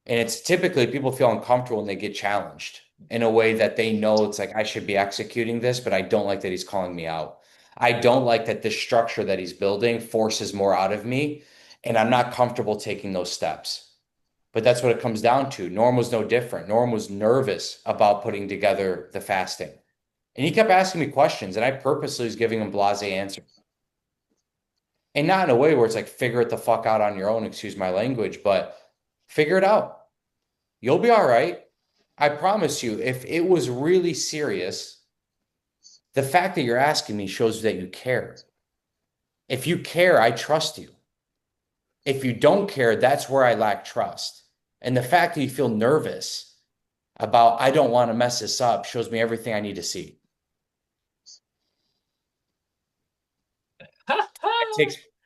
And it's typically people feel uncomfortable when they get challenged in a way that they know it's like, I should be executing this, but I don't like that he's calling me out. I don't like that this structure that he's building forces more out of me, and I'm not comfortable taking those steps. But that's what it comes down to. Norm was no different. Norm was nervous about putting together the fasting. And he kept asking me questions, and I purposely was giving him blasé answers. And not in a way where it's like, figure it the fuck out on your own, excuse my language, but figure it out. You'll be all right. I promise you, if it was really serious, the fact that you're asking me shows that you care. If you care, I trust you. If you don't care, that's where I lack trust. And the fact that you feel nervous about, I don't want to mess this up, shows me everything I need to see.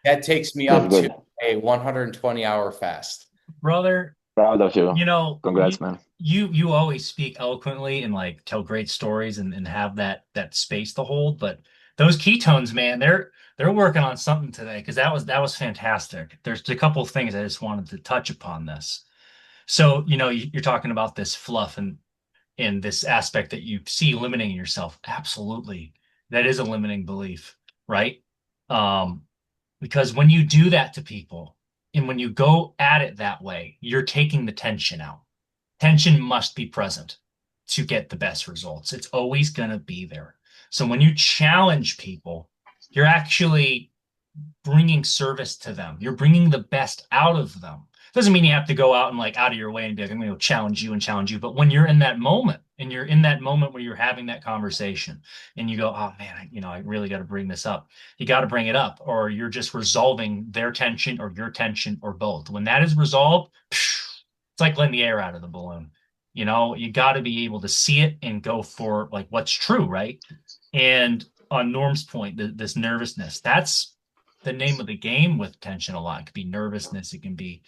That takes me up to a 120-hour fast. Brother, Proud of you. you know, Congrats, man. you always speak eloquently and like tell great stories and have that space to hold. But those ketones, man, they're working on something today because that was fantastic. There's a couple of things I just wanted to touch upon this. So, you're talking about this fluff and in this aspect that you see limiting yourself. Absolutely. That is a limiting belief, right? Um, because when you do that to people and when you go at it that way, you're taking the tension out. Tension must be present to get the best results. It's always going to be there. So when you challenge people, you're actually bringing service to them. You're bringing the best out of them. Doesn't mean you have to go out and like out of your way and be like, I'm going to challenge you and challenge you. But when you're in that moment and you're in that moment where you're having that conversation and you go, oh man, I really got to bring this up. You got to bring it up, or you're just resolving their tension or your tension or both. When that is resolved, it's like letting the air out of the balloon. You got to be able to see it and go for like what's true, right? And on Norm's point, this nervousness, that's the name of the game with tension a lot. It could be nervousness. It can be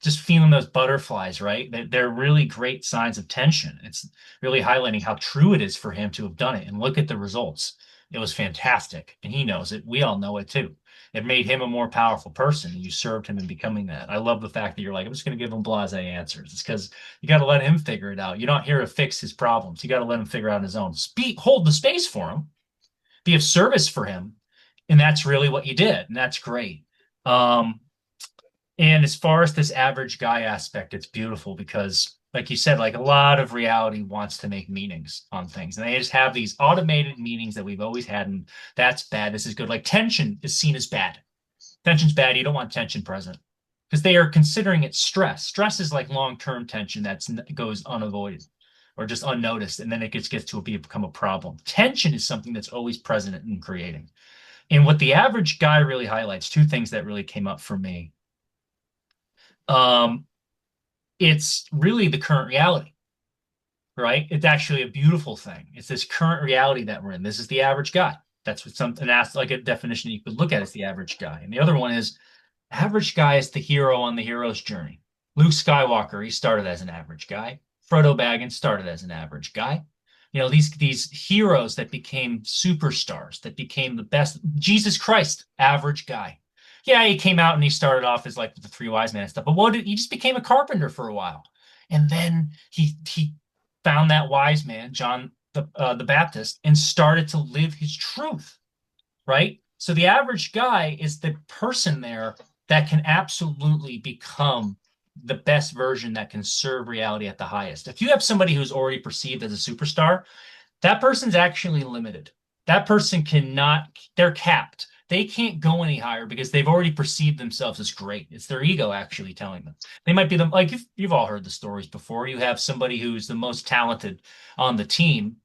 just feeling those butterflies, right? They're really great signs of tension. It's really highlighting how true it is for him to have done it. And look at the results. It was fantastic. And he knows it. We all know it too. It made him a more powerful person, and you served him in becoming that. I love the fact that you're like, I'm just going to give him blasé answers. It's because you got to let him figure it out. You're not here to fix his problems. You got to let him figure out his own. Hold the space for him, be of service for him, and that's really what you did, and that's great. Um, and as far as this average guy aspect, it's beautiful because, like you said, like a lot of reality wants to make meanings on things. And they just have these automated meanings that we've always had. And that's bad. This is good. Like tension is seen as bad. Tension's bad. You don't want tension present because they are considering it stress. Stress is like long-term tension that goes unavoided or just unnoticed. And then it gets to become a problem. Tension is something that's always present in creating. And what the average guy really highlights, two things that really came up for me. Um, it's really the current reality, right? It's actually a beautiful thing. It's this current reality that we're in. This is the average guy. That's what something that's like a definition you could look at as the average guy. And the other one is average guy is the hero on the hero's journey. Luke Skywalker, he started as an average guy. Frodo Baggins started as an average guy. You know, these heroes that became superstars, that became the best. Jesus Christ, average guy. Yeah, he came out and he started off as like the three wise men and stuff, but he just became a carpenter for a while. And then he found that wise man, John the Baptist, and started to live his truth, right? So the average guy is the person there that can absolutely become the best version that can serve reality at the highest. If you have somebody who's already perceived as a superstar, that person's actually limited. That person cannot, they're capped. They can't go any higher because they've already perceived themselves as great. It's their ego actually telling them. They might be the, like, you've all heard the stories before. You have somebody who's the most talented on the team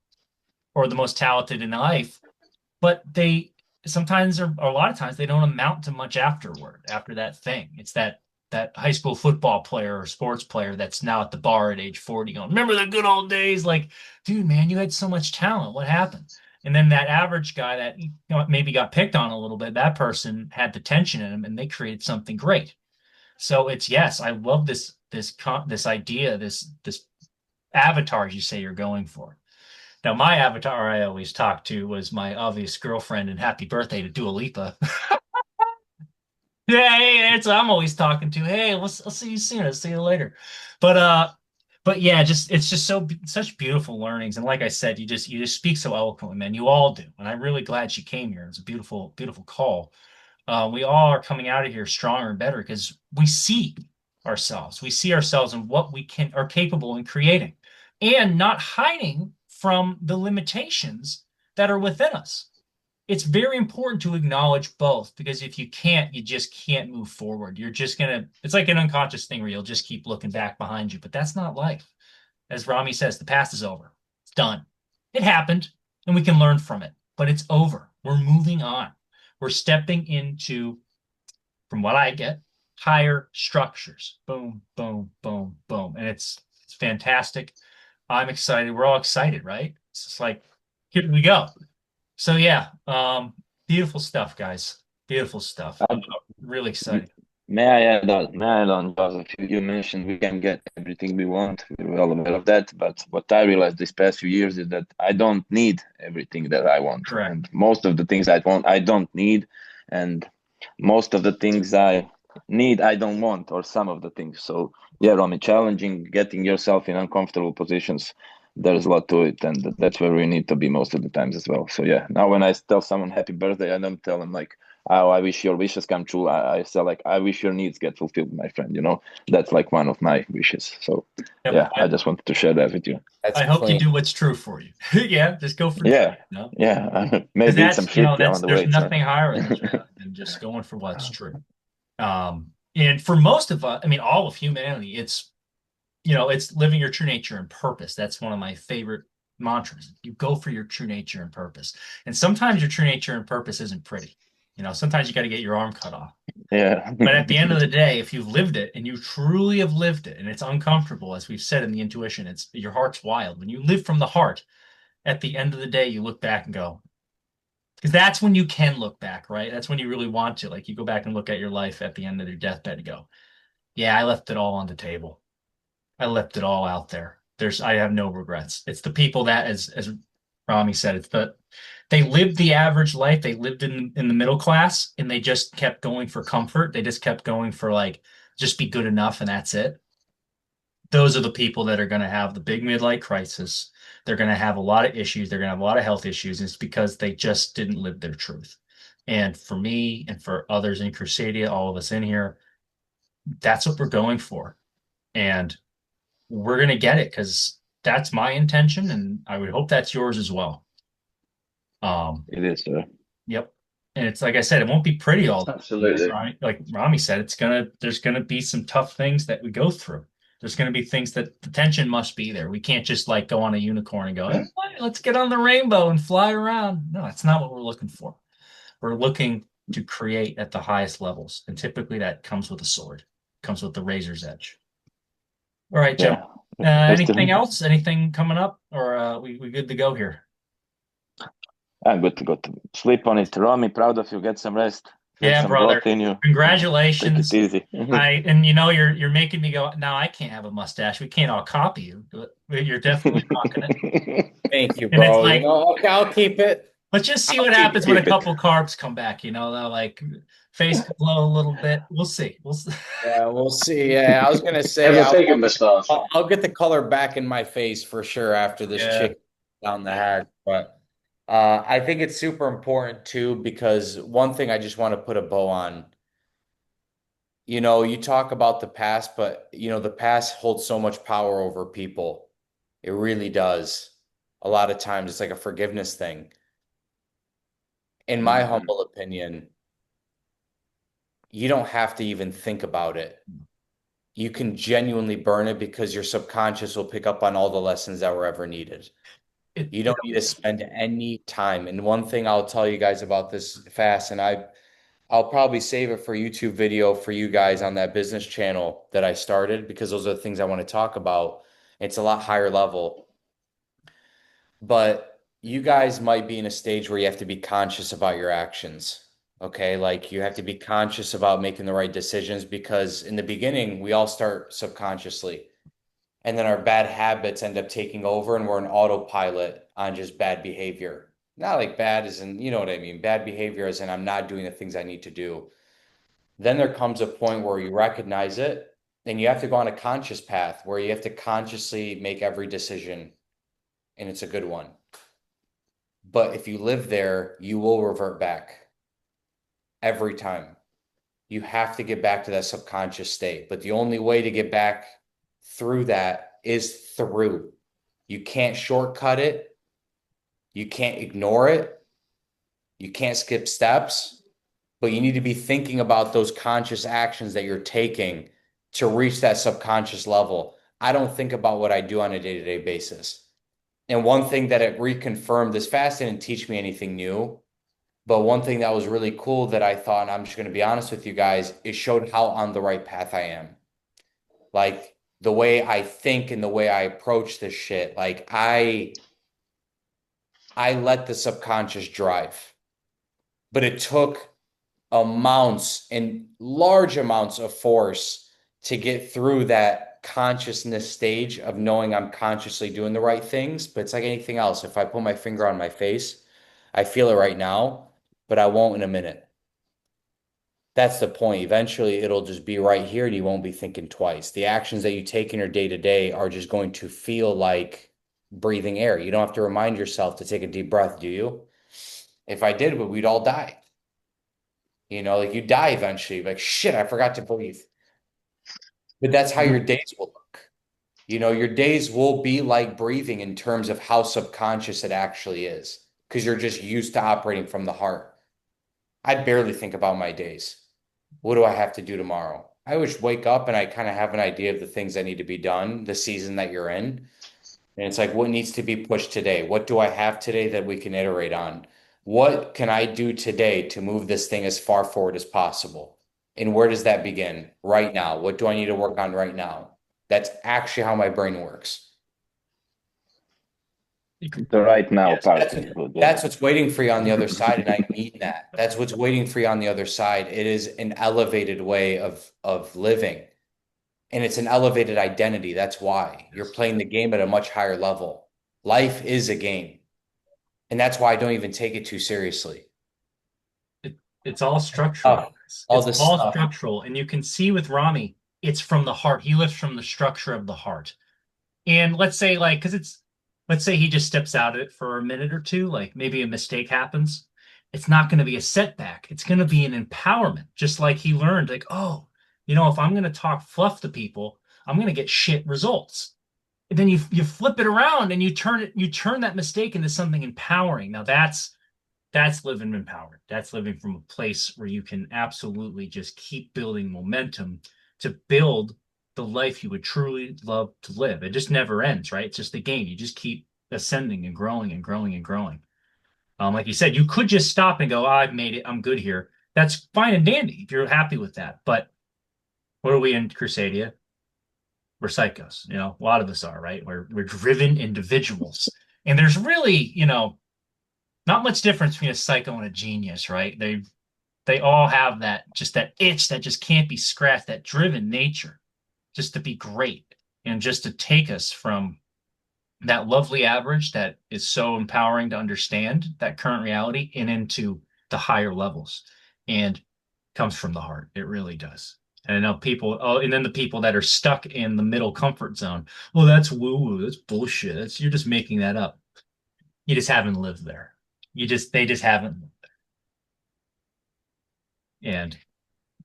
or the most talented in life, but they sometimes or a lot of times they don't amount to much after that thing. It's that high school football player or sports player that's now at the bar at age 40 going, remember the good old days? Like, dude, man, you had so much talent. What happened? And then that average guy that maybe got picked on a little bit, that person had the tension in him and they created something great. So it's yes, I love this idea, this avatar you say you're going for. Now, my avatar I always talked to was my obvious girlfriend and happy birthday to Dua Lipa. Yeah, hey, it's I'm always talking to. Hey, I'll see you soon. I'll see you later. But but yeah, just it's just such beautiful learnings. And like I said, you just speak so eloquently, man. You all do. And I'm really glad she came here. It's a beautiful call. We all are coming out of here stronger and better because we see ourselves. We see ourselves and what we can are capable in creating and not hiding from the limitations that are within us. It's very important to acknowledge both because if you can't, you just can't move forward. You're just gonna, it's like an unconscious thing where you'll just keep looking back behind you, but that's not life. As Rami says, the past is over. It's done. It happened and we can learn from it, but it's over. We're moving on. We're stepping into, from what I get, higher structures. Boom, boom, boom, boom. And it's fantastic. I'm excited. We're all excited, right? It's just like, here we go. So yeah, beautiful stuff, guys. Beautiful stuff. Uh, Really excited. May I add on, Joseph? You mentioned we can get everything we want. We're well aware of that. But what I realized these past few years is that I don't need everything that I want. Correct. And most of the things I want, I don't need. And most of the things I need, I don't want, or some of the things. So, yeah, Romy, challenging, getting yourself in uncomfortable positions, there's a lot to it. And that's where we need to be most of the times as well. So, yeah, now when I tell someone happy birthday, I don't tell them like, oh, I wish your wishes come true. I say like, I wish your needs get fulfilled, my friend. You know, that's like one of my wishes. So Yep. yeah, I just wanted to share that with you. That's I hope you clean. do what's true for you. Yeah, just go for Yeah, it. You know? yeah. 'Cause Maybe eat some that's, you know, shit on the there's way. nothing higher than just going for what's true. And for most of us, I mean, all of humanity, it's living your true nature and purpose. That's one of my favorite mantras. You go for your true nature and purpose. And sometimes your true nature and purpose isn't pretty. Sometimes you got to get your arm cut off. Yeah. But at the end of the day, if you've lived it and you truly have lived it, and it's uncomfortable, as we've said in the intuition, it's your heart's wild. When you live from the heart, at the end of the day, you look back and go, because that's when you can look back, right? That's when you really want to. Like you go back and look at your life at the end of your deathbed and go, yeah, I left it all on the table. I left it all out there. I have no regrets. It's the people that as Rami said. It's they lived the average life. They lived in the middle class, and they just kept going for comfort. They just kept going for like just be good enough, and that's it. Those are the people that are going to have the big midlife crisis. They're going to have a lot of issues. They're going to have a lot of health issues. And it's because they just didn't live their truth. And for me and for others in Crusadia, all of us in here, that's what we're going for. And we're going to get it because that's my intention. And I would hope that's yours as well. It is, sir. Yep. And it's like I said, it won't be pretty all the time. Absolutely. Right? Like Rami said, there's gonna be some tough things that we go through. There's gonna be things that the tension must be there. We can't just like go on a unicorn and go, "Hey, let's get on the rainbow and fly around." No, that's not what we're looking for. We're looking to create at the highest levels. And typically that comes with a sword, comes with the razor's edge. All right, Jim. Yeah. Anything Kristen, else? Anything coming up? Or we good to go here? good to go to sleep on it. Romy, proud of you. Get some rest. Get Yeah, some brother. growth in you. Take it Congratulations. easy. And you're making me go, now I can't have a mustache. We can't all copy you, but you're definitely rocking it. Thank you, And it's bro. You like, know, okay, I'll keep it. let's just see I'll what keep happens when a Keep it. couple carbs come back, they'll like face glow a little bit. We'll see. We'll see. Yeah, we'll see. Yeah, I was gonna Have say a bigger moustache. I'll get the color back in my face for sure after this Yeah. chick down the hatch. But I think it's super important too because one thing I just want to put a bow on. You talk about the past, but the past holds so much power over people. It really does. A lot of times it's like a forgiveness thing. In my Mhm. humble opinion, you don't have to even think about it. You can genuinely burn it because your subconscious will pick up on all the lessons that were ever needed. It, You it, don't need to spend any time. And one thing I'll tell you guys about this fast, and I'll probably save it for YouTube video for you guys on that business channel that I started because those are the things I want to talk about. It's a lot higher level, but you guys might be in a stage where you have to be conscious about your actions. Okay, like you have to be conscious about making the right decisions because in the beginning, we all start subconsciously. And then our bad habits end up taking over and we're an autopilot on just bad behavior. Not like bad as in, you know what I mean? Bad behavior as in I'm not doing the things I need to do. Then there comes a point where you recognize it and you have to go on a conscious path where you have to consciously make every decision and it's a good one. But if you live there, you will revert back every time. You have to get back to that subconscious state. But the only way to get back through that is through. You can't shortcut it. You can't ignore it. You can't skip steps, but you need to be thinking about those conscious actions that you're taking to reach that subconscious level. I don't think about what I do on a day-to-day basis. And one thing that it reconfirmed, this fast didn't teach me anything new, but one thing that was really cool that I thought, and I'm just going to be honest with you guys, it showed how on the right path I am. Like the way I think and the way I approach this shit, like I let the subconscious drive, but it took amounts and large amounts of force to get through that consciousness stage of knowing I'm consciously doing the right things. But it's like anything else. If I put my finger on my face, I feel it right now, but I won't in a minute. That's the point. Eventually, it'll just be right here and you won't be thinking twice. The actions that you take in your day to day are just going to feel like breathing air. You don't have to remind yourself to take a deep breath, do you? If I did, we'd all die. Like you die eventually, like shit, I forgot to breathe. But that's how your days will look. Your days will be like breathing in terms of how subconscious it actually is, because you're just used to operating from the heart. I barely think about my days. What do I have to do tomorrow? I always wake up and I kind of have an idea of the things that need to be done, the season that you're in. And it's like, what needs to be pushed today? What do I have today that we can iterate on? What can I do today to move this thing as far forward as possible? And where does that begin? Right now. What do I need to work on right now? That's actually how my brain works. The right now Yes. part is good. Yeah. That's what's waiting for you on the other side, and I mean that. That's what's waiting for you on the other side. It is an elevated way of living, and it's an elevated identity. That's why you're playing the game at a much higher level. Life is a game. And that's why I don't even take it too seriously. It's all structural, Oh, guys. all It's this all stuff. structural. And you can see with Rami, it's from the heart. He lives from the structure of the heart. And let's say, like, because let's say he just steps out of it for a minute or two, like maybe a mistake happens. It's not going to be a setback. It's going to be an empowerment, just like he learned, like, oh, if I'm going to talk fluff to people, I'm going to get shit results. And then you flip it around and you turn that mistake into something empowering. Now that's living empowered. That's living from a place where you can absolutely just keep building momentum to build the life you would truly love to live. It just never ends, right? It's just a game. You just keep ascending and growing and growing and growing. Like you said, you could just stop and go, oh, I've made it. I'm good here. That's fine and dandy if you're happy with that. But what are we in Crusadia? We're psychos. A lot of us are, right? We're driven individuals. And there's really, not much difference between a psycho and a genius, right? They all have that itch that just can't be scratched, that driven nature, just to be great and just to take us from that lovely average that is so empowering to understand that current reality and into the higher levels. And comes from the heart. It really does. And I know people, oh, and then the people that are stuck in the middle comfort zone. Well, that's woo-woo. That's bullshit. You're just making that up. You just haven't lived there. They just haven't. And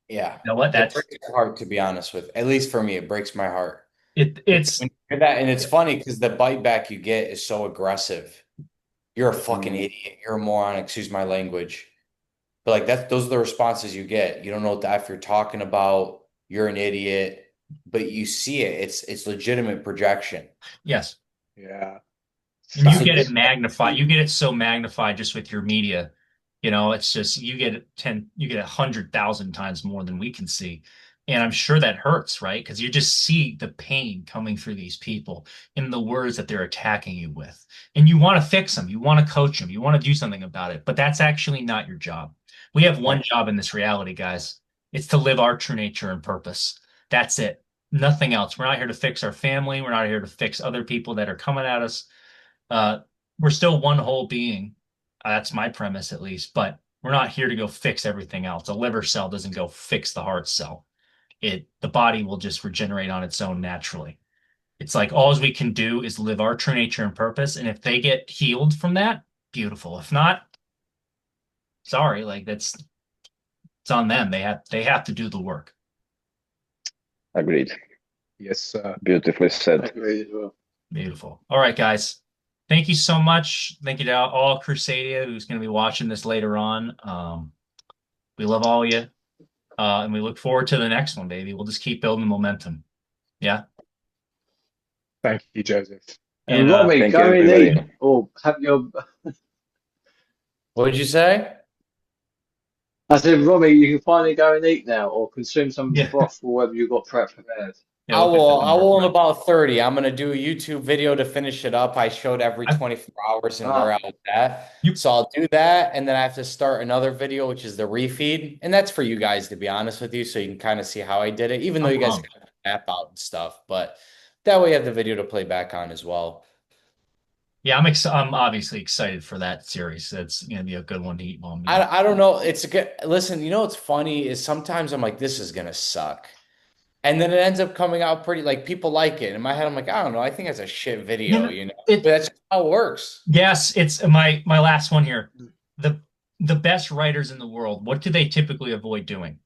Yeah. you know what? It breaks my heart, to be honest with. At least for me, it breaks my heart. It's When you hear that, and it's funny because the bite back you get is so aggressive. You're a fucking Mm. idiot. You're a moron. Excuse my language. But like those are the responses you get. You don't know what the F you're talking about. You're an idiot. But you see it. It's legitimate projection. yes. Yeah. And you It's get it Facts. magnified. legit. You get it so magnified just with your media. It's just you get 100,000 times more than we can see. And I'm sure that hurts, right? Because you just see the pain coming through these people in the words that they're attacking you with. And you want to fix them, you want to coach them, you want to do something about it. But that's actually not your job. We have one No. job in this reality, guys. It's to live our true nature and purpose. That's it. Nothing else. We're not here to fix our family. We're not here to fix other people that are coming at us. uh, we're still one whole being. That's my premise, at least. But we're not here to go fix everything else. A liver cell doesn't go fix the heart cell. The body will just regenerate on its own naturally. It's like all we can do is live our true nature and purpose. And if they get healed from that, beautiful. If not, sorry, like it's on them. They have to do the work. Agreed. Yes, sir. Beautifully said. Agreed as well. Beautiful. All right, guys. Thank you so much. Thank you to all Crusadia who's going to be watching this later on. We love all of you. And we look forward to the next one, baby. We'll just keep building momentum. Yeah. Thank you, Joseph. And And Robbie, Thank you, go and everybody. eat or have your. What did you say? I said, Robbie, you can finally go and eat now or consume some yeah, broth or whatever you got prepared. yeah, we'll get that I number will in right. about 30. I'm gonna do a YouTube video to finish it up. I showed every I, 24 hours and where Ah, I was at. you, So I'll do that, and then I have to start another video, which is the refeed. And that's for you guys, to be honest with you, so you can kind of see how I did it, even though I'm you guys pumped. kind of map out and stuff. But that way you have the video to play back on as well. Yeah, I'm obviously excited for that series. That's gonna be a good one to eat while I'm eating. I don't know. It's a good listen, what's funny is sometimes I'm like, this is gonna suck. And then it ends up coming out pretty like people like it. In my head, I'm like, I don't know. I think it's a shit You video, know, you know. But it that's how it works. yes, it's my last one here. The the best writers in the world, what do they typically avoid doing?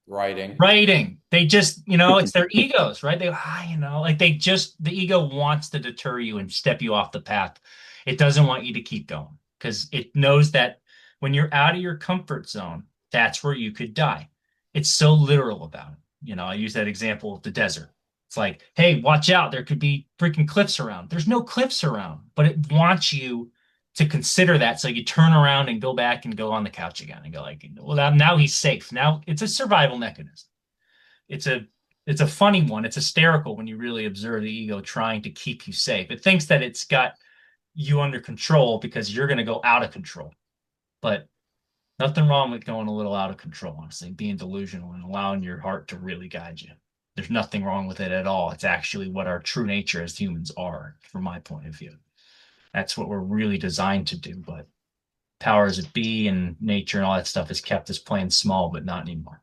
Writing. Writing. They just, it's their egos, right? Like the ego wants to deter you and step you off the path. It doesn't want you to keep going because it knows that when you're out of your comfort zone, that's where you could die. It's so literal about it. I use that example of the desert. It's like, hey, watch out. There could be freaking cliffs around. There's no cliffs around, but it wants you to consider that. So you turn around and go back and go on the couch again and go like, well, now he's safe. Now it's a survival mechanism. It's a it's a funny one. It's hysterical when you really observe the ego trying to keep you safe. It thinks that it's got you under control because you're going to go out of control. But nothing wrong with going a little out of control, honestly, being delusional and allowing your heart to really guide you. There's nothing wrong with it at all. It's actually what our true nature as humans are, from my point of view. That's what we're really designed to do. But powers that be and nature and all that stuff has kept us playing small, but not anymore.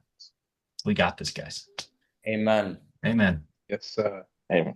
We got this, guys. Amen. Amen. Yes, Amen.